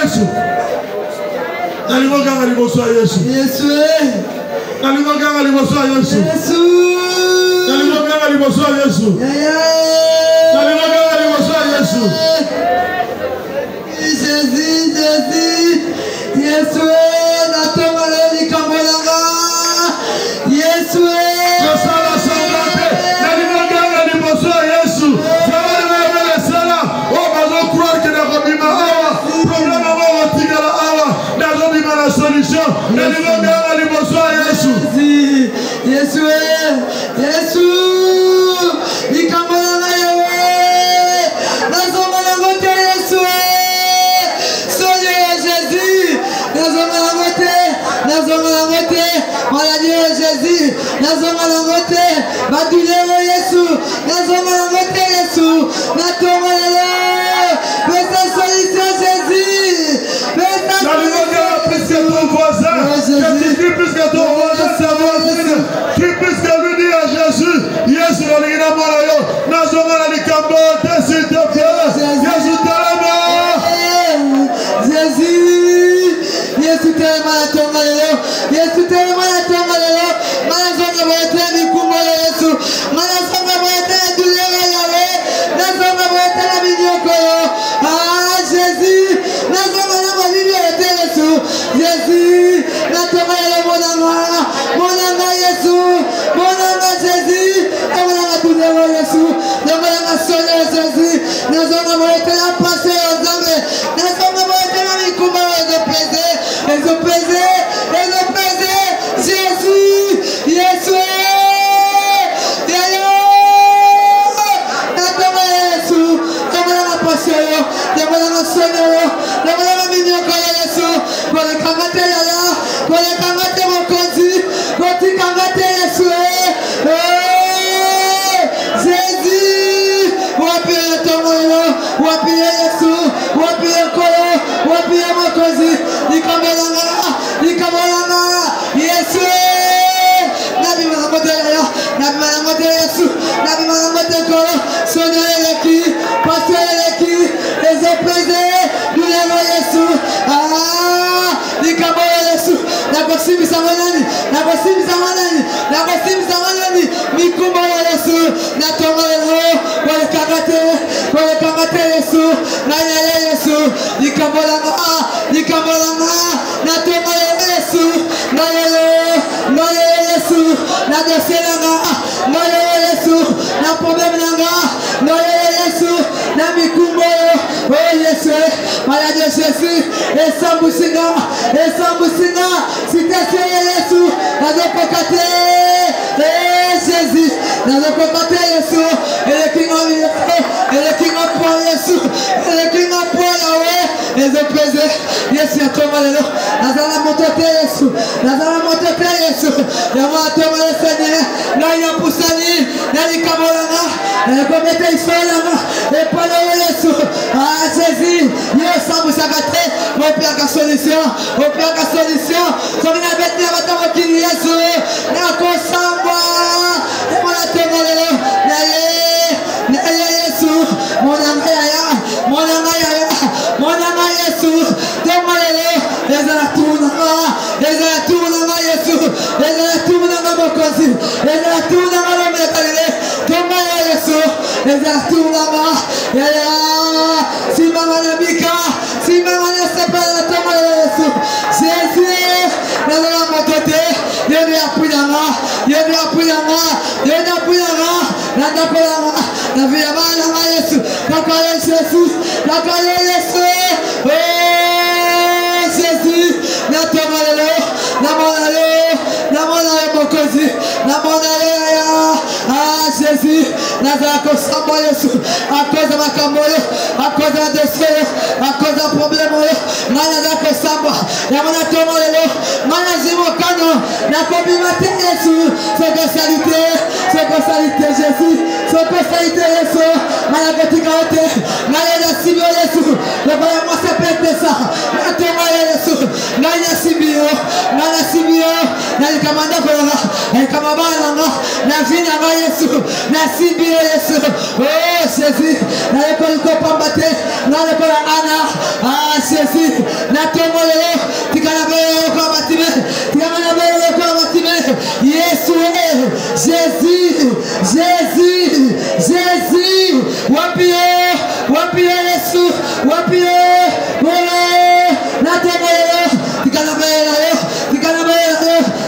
Yesu. Nalimoganga liboso Yesu. Yesu. Nalimoganga liboso Yesu. Yesu. Nalimoganga liboso Yesu. Nalimoganga liboso Yesu. Jésus, Jésus. Yesu. Natonga leli kambolanga. Yesu. Kosala sangrate. Nalimoganga liboso Yesu. Solution. Yesu, Yesu, ikamana yewe, nazomana ngote Yesu, Seigneur Jésus, nazomana ngote, maladie Jésus, nazomana ngote, badulero Yesu, nazomana ngote Yesu, natomana fais ta solution Jésus, fais ta solution. Plus que ton voisin, que tu dis plus que ton voisin, sa voisine, tu plus que lui dire à Jésus, Yesu l'origine morayo, nazomana likambo, s'il te plaît, Yesu t'aime. Jésus, Yesu t'aime à ton malheur, Yesu t'aime à ton malheur, malazonga boite mikumbo Yesu, malazonga boite douleur Yahweh, nazonga boite la minyoko. Ah Jésus, nazonga boite wapi Yesu, wapi Kolo, wapi Mokozi, Nikamolanga, Yesu, Nabi Manamote Yesu, Nabi Manamote Kolo, Sonia Eleki, Pasteur Eleki, les opposés, nous l'avons Yesu, Nikamolo Yesu, Nakosimi Samanani, Mikumolo Yesu, Natomolo, Wale Kagate Yesu, Nayele Yesu, Nikamolanga, Natomolo Yesu, Nayele Yesu, Nadoselanga, Nayele Yesu, Napomemenanga, Nayele Yesu, Namikumolo, oh Yesu, Malade Jésus, Esambusinga, si tu es Yesu, Nadopokate, Jésus, Nadopokate Yesu, et le King of Yesu, et le King of Yahweh, les opposés, Yesu, Yatomalo, Nazala Motote Yesu, Yama Tomale Seigneur, Naya Poussani, Nali Kamolanga, et Komete Isolanga, et Palo Yesu, Jésus, Yesu Sagate, au pire qu'à solution, Somina Betty Abatamaki Yesu, Nakosamba, et mon atomolo, Naye Yesu, mon angaya Yesu, Tomale, les Alatounanga Yesu, les Alatounanga Mokosi, les Alatounanga Metalele, Tomale Yesu, les Alatounanga, Simamana Mika, Simamana Sepala Tomale Yesu, Jésus, Nazala Motote, Yoni Apuyanga, Nandapolanga, Naviamana Yesu, Nakale Yesu, oh Jésus, Natomalo, Namonale Mokosi, Namonale Jésus, Nazako Samba Yesu, à cause de ma camolo, à cause de la dossier, à cause d'un problème, Nazako Samba, Yamana Tomalo, Manazimo Kano, Nakobimate Yesu, c'est spécialité Jésus, c'est spécialité Yesu, Managotikate, Naya Sibio Yesu, le voyage moi c'est peut-être ça, Natoma Yesu, Naya Sibio, Naya Kamanda Kola, Kamabana, Navina Yesu, Nasibio Yesu, oh Jésus, Naya Koliko Pambate, Naya Kola Anna, Jésus, Natoma Tikanabe Komatime, Yesu, Jésus, Wapio Yesu,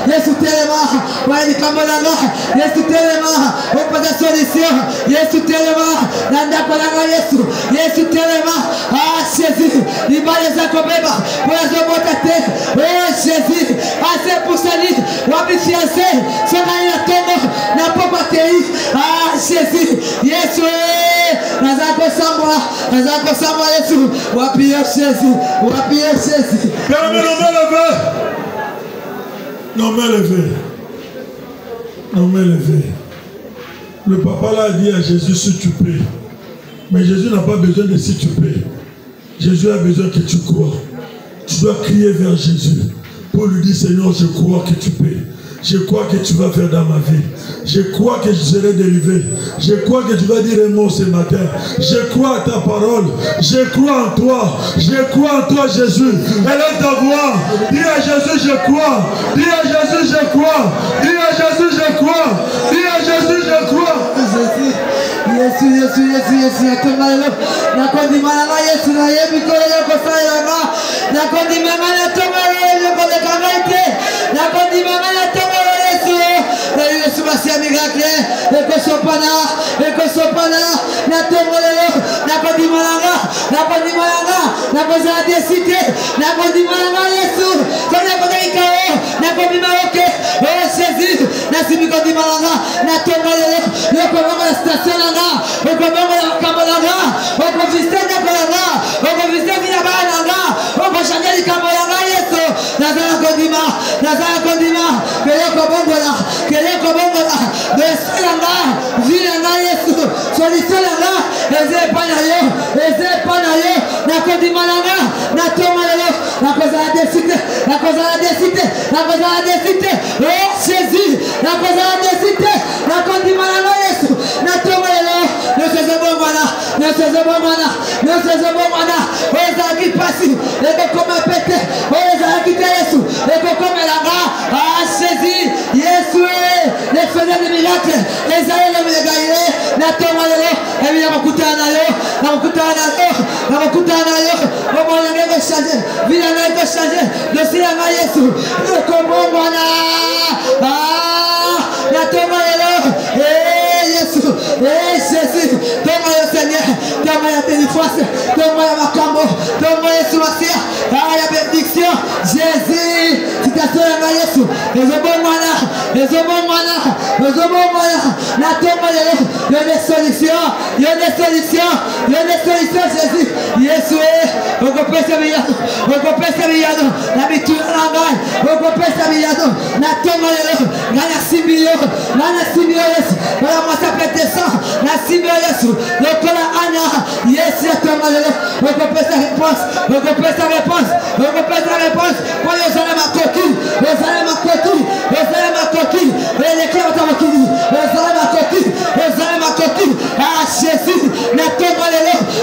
Yesu telema, wali kamolanga, Yesu telema, opata solution, Yesu telema, nanda kolanga Yesu telema, Jésus, ibale za kobeba, pozo botate, Jésus, assez pour salir, wapi fiancé, sona ina tomo, na popa tei, Jésus, Yesu, nazako samba Yesu, wapi Jésus. Non, mais levé. Le papa l'a dit à Jésus, si tu peux. Mais Jésus n'a pas besoin de si tu peux. Jésus a besoin que tu crois. Tu dois crier vers Jésus pour lui dire, Seigneur, je crois que tu peux. Je crois que tu vas faire dans ma vie. Je crois que je serai délivré. Je crois que tu vas dire un mot ce matin. Je crois à ta parole. Je crois en toi. Je crois en toi, Jésus. Élève ta voix. Dis à Jésus, je crois. Dis à Jésus, je crois. Dis à Jésus, je crois. Dis à Jésus, je crois. Yesu, natomalo, nakondimana Yesu na yebi koyo kosailanga, nakondimana natomalo yoko dekamaite, nakondimana natomalo Yesu, na Yesu basia miracle, ekosopana, natomalo, nakondimana, nakoza desite, nakondimana Yesu, kona kodaikao, nakondimana ke, oh Jésus, nasimikondimana, natomalo, yoko mama station langa. Yesu Nakondimalanga, Natomalo, la cause à la décité, la cause à la décité, la cause à la décité, oh Jésus, la cause à la décité, Nakondimalanga, Yesu, Natomalo, ne se bon voilà, ne se bon voilà, ne se bon voilà, oh les qui passent, les comme pété, oh les qui Yesu, les comme là, ah Jésus, Yesu, les faiseurs de miracles, les aïeux de Galilée, Natomalo, et bien Makutana, oh mon Dieu, va changer, Vilana va changer, le Seigneur Yesu, le combo voilà, ah, Natomalo, Yesu, Jésus, donne-moi le Seigneur, donne-moi la délivrance, donne-moi la macambo, donne-moi le sourcil, la bénédiction, Jésus, si tu as sauvé Yesu, les obons voilà, les obons voilà, les obons voilà, la tombe il y a des solutions, il y a des solutions, il y a des solutions, Jésus, Yesu, on peut se villano, on peut se villano, la biture en gagne, on peut se villano, la tombe la simio, la simio, voilà moi ça peut être ça, la simio, le cola Anna, yes, la tombe on peut sa réponse, on peut sa réponse, on peut sa réponse, pour les hommes à coquille, les hommes à coquille, les hommes à coquille, les clés à coquille, les hommes à coquille, les hommes à coquille, ah Jésus, la tombe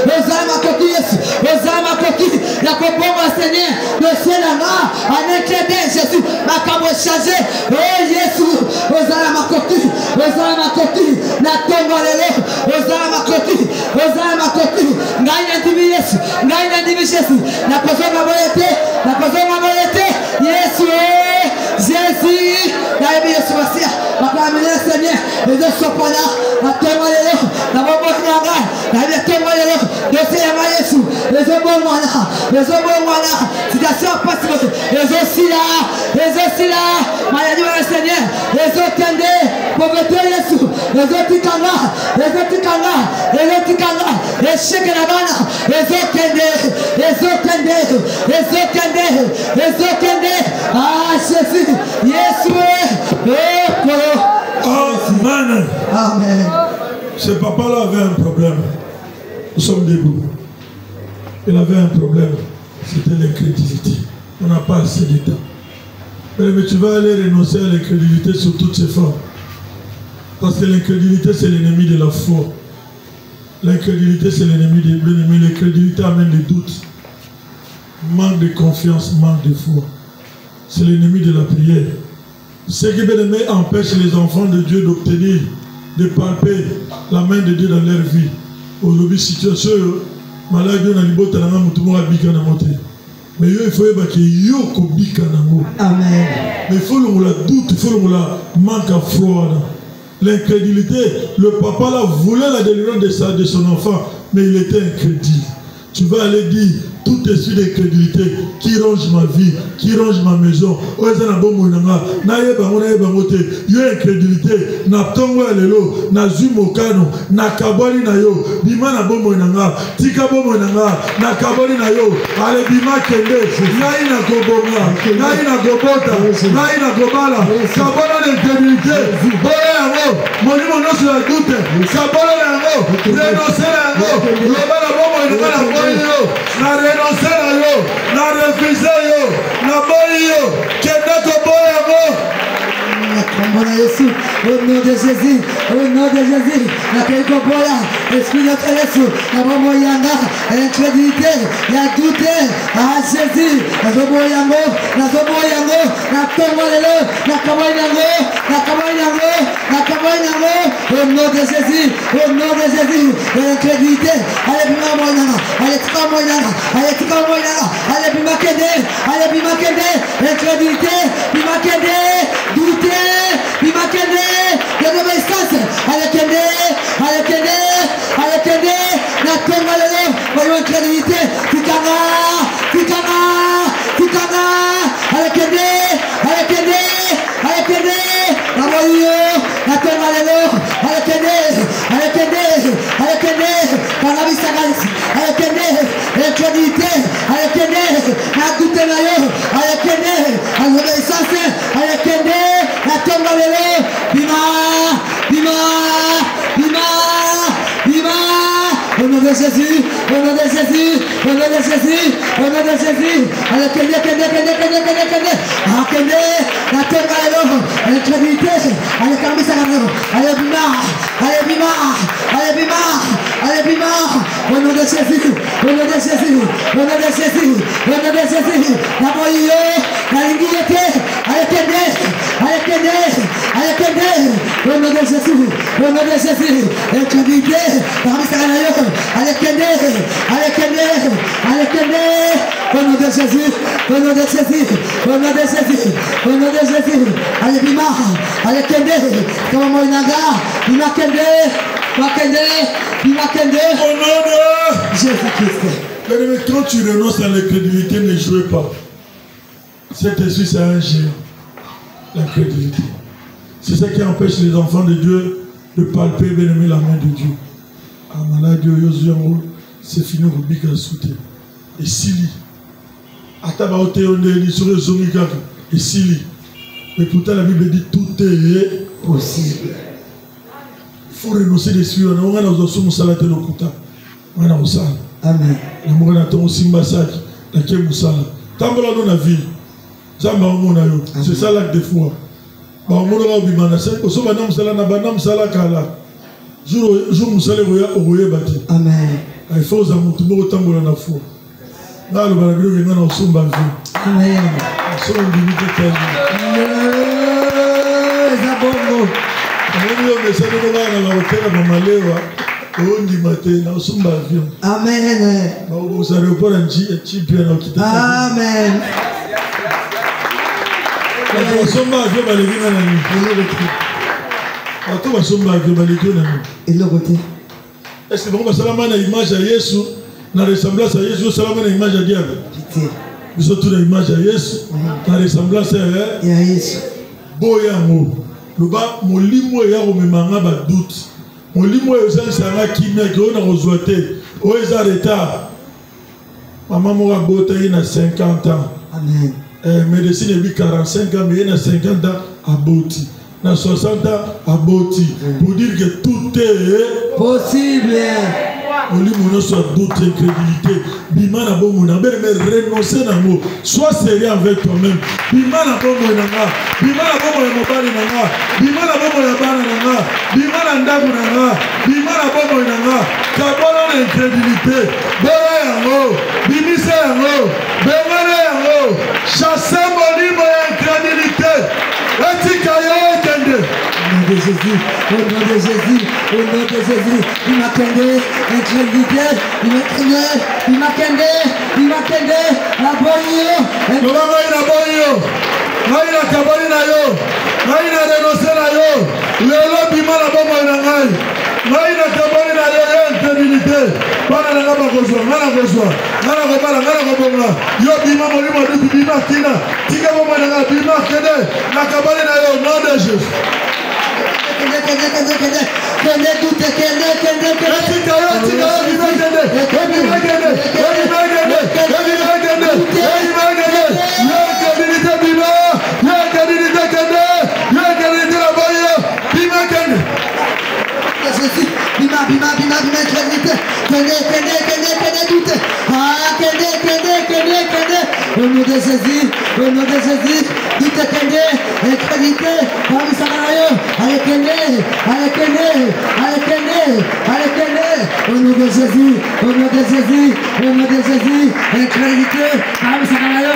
les hommes à coquille, les hommes à coquille, la comprend mon Seigneur, le ciel là, en éclairé Jésus, ma camo changé, oh Jésus, les hommes à coquille, les hommes à coquille, la tombe les hommes à coquille, les hommes à coquille, gagne Jésus, la personne va volonté, la personne va volonté, Jésus, Jésus, la vie de Sébastien, la famille de Seigneur, les deux sont pas là, la tombe la bombe la vie tombe le Seigneur Jésus, les hommes voilà, les hommes voilà, citation passe, les aussi là, maladie de Seigneur, les autres tendez, pauvreté Jésus, les autres kanga, les chèques la bana, les autres tendez, ah Jésus, Jésus, Amen. Amen. Ce papa-là avait un problème. Nous sommes debout. Il avait un problème. C'était l'incrédulité. On n'a pas assez de temps. Mais tu vas aller renoncer à l'incrédulité sur toutes ces formes. Parce que l'incrédulité, c'est l'ennemi de la foi. L'incrédulité, c'est l'ennemi de l'ennemi. L'incrédulité amène les doutes. Manque de confiance, manque de foi. C'est l'ennemi de la prière. Ce qui, bien aimé, empêche les enfants de Dieu d'obtenir, de palper la main de Dieu dans leur vie. Aujourd'hui, situation, malade, on a dit, mais il faut que yoko bika nango. Amen. Mais il faut la doute, il faut la manque à foi. L'incrédulité, le papa là voulait la délivrance de son enfant, mais il était incrédule. Tu vas aller dire tout esprit d'incrédulité qui ronge ma vie, qui ronge ma maison. Yo incrédulité, na tongo lelo, na zumokano, na kaboli na yo, bima na bomo nanga, tika bomo nanga, na kaboli na yo, ale bima kende, nai na gobonga, nai na gobota, nai na gobala, kabolo d'incrédulité, bola yango, moni mono sur la doute, kabolo yango, renoncer yango, lobala bomo nanga na boyo yo, na renoncer na yo, na refuser yo, na boyo yo, kende ko boyo yango. Au nom de Jésus, au nom de Jésus, la Kékobola, l'esprit de Jésus, la Momoyanga, l'incrédulité, la doute, à Jésus, la Zoboyango, la Zoboyango, la Tomolelo, la Kamoyango, la Kamoyango, la Kamoyango, au nom de Jésus, l'incrédulité, allez Bima Moyanga, allez Tika Moyanga, allez Tika Moyanga, allez Bima Kende, allez Bima Kende, l'incrédulité, Bima Kende, douter, Bima Kende, l'obéissance, allez Kende, la Tomolelo, voyons incrédulité, Tikanga, allez Kende, la voyou, la Tomolelo, allez Kende, par la vie sagesse, allez Kende, l'incrédulité, allez Kende, la doute nayo, allez Kende, l'obéissance, allez Kende, la Tomolelo, Bima, au nom de Jésus, Jésus, au nom de Jésus, au nom de Jésus. Allez, Kende, ah, Kende, la terre à l'eau, l'incrédulité, allez, Kamisa, allez, Bima, allez, Bima, allez, Bima, allez, Bima, au nom de Jésus, au nom de Jésus, au nom de Jésus, au nom de Jésus, la moyo, la lignité, allez, Kende, allez, Kende, allez, Kende, au nom de Jésus, au nom de Jésus, l'incrédulité, Kamisa, allez, Kende, allez, Kende, allez, Kende, au nom de Jésus, au nom de Jésus, au nom de Jésus, au nom de Jésus, allez, Bima, allez, Kende, comme moi, Bima, Kende, Bima, Kende, Au nom de Jésus-Christ. Mais quand tu renonces à l'incrédulité, ne jouez pas. Cet esprit, c'est un géant. L'incrédulité. C'est ce qui empêche les enfants de Dieu de palper et d'aimer la main de Dieu. C'est fini au bic à sauter. Et Sili. Atabaote on est sur les omigak. Et Sili. Mais pourtant la Bible dit tout est possible. Il faut renoncer l'esprit. On a besoin de se faire le kuta. On a besoin. Amen. On a besoin de simba saki. La ké musala. Tambola dans la vie. Zamba omona yo. C'est ça l'acte de foi. Ba omona ba bimana c'est ko so ba nam sala na ba nam sala kala. Jour musala oye bati. Amen. Il faut que vous ayez tambola na foi. Là le balagro que nous sommes ba vie. Amen. So limité ta vie. Zabongo. On est au message de la hôtel à Malewa. On dit matin na sommes ba vie. Amen. Ba vous savez pas un petit bien au quitter. Amen. On sommes ba vie ba les gars na ni. Attends, on sommes ba vie ba les gars na ni. Et le côté. Est-ce que vous avez une image à Jésus, dans la ressemblance à Jésus, vous avez une image à diable? Vous avez une image à Jésus, dans la ressemblance à Jésus. Boyango. Le bas, mon limo est au même moment de doute. Mon limo est au sein qui m'a dit qu'on a reçoité. Où est en retard? Maman m'a boté, il a 50 ans. Amen. Médecine est 45 ans, mais il a 50 ans à Boti. Dans 60 ans à Boti. Pour dire que tout est possible. On lit mon soit doute, incrédulité. Bima na bon mon mais renoncer na mo. Sois sérieux avec toi-même. Bima na bon mon nanga. Bima na bon mon mobali nanga. Bima na bon mon bana nanga. Bima na ndaku nanga. Bima na bon mon nanga. Kabona l'incrédulité. Bora yango. Bimisa yango. Bemana yango. Chasser mon limo incrédulité. Etika yo entende. Au nom de Jésus, au nom de Jésus, au nom de Jésus, il m'a kendé, incrédulité, il m'a kendé, il m'a kendé, il m'a kendé, la bonne. Lobanga ina bonyo. Maina kabali na yo. Maina renoncer na yo. Lelo bima na bomo na ngai. Maina kabali na yo incrédulité. Bana na ngaba kozwa, ngana kozwa. Ngana kobala, ngana kobonga. Yo bima molimo du bima kina. Tika bomo na ngai bima kende. Na kabali na yo nom de Jésus. Au nom de Jésus, au nom de Jésus, dites Kende, incrédulité, parmi Sakarayo, allez Kende, allez Kende, allez Kende, allez Kende, au nom de Jésus, au nom de Jésus, au nom de Jésus, incrédulité, parmi Sakarayo,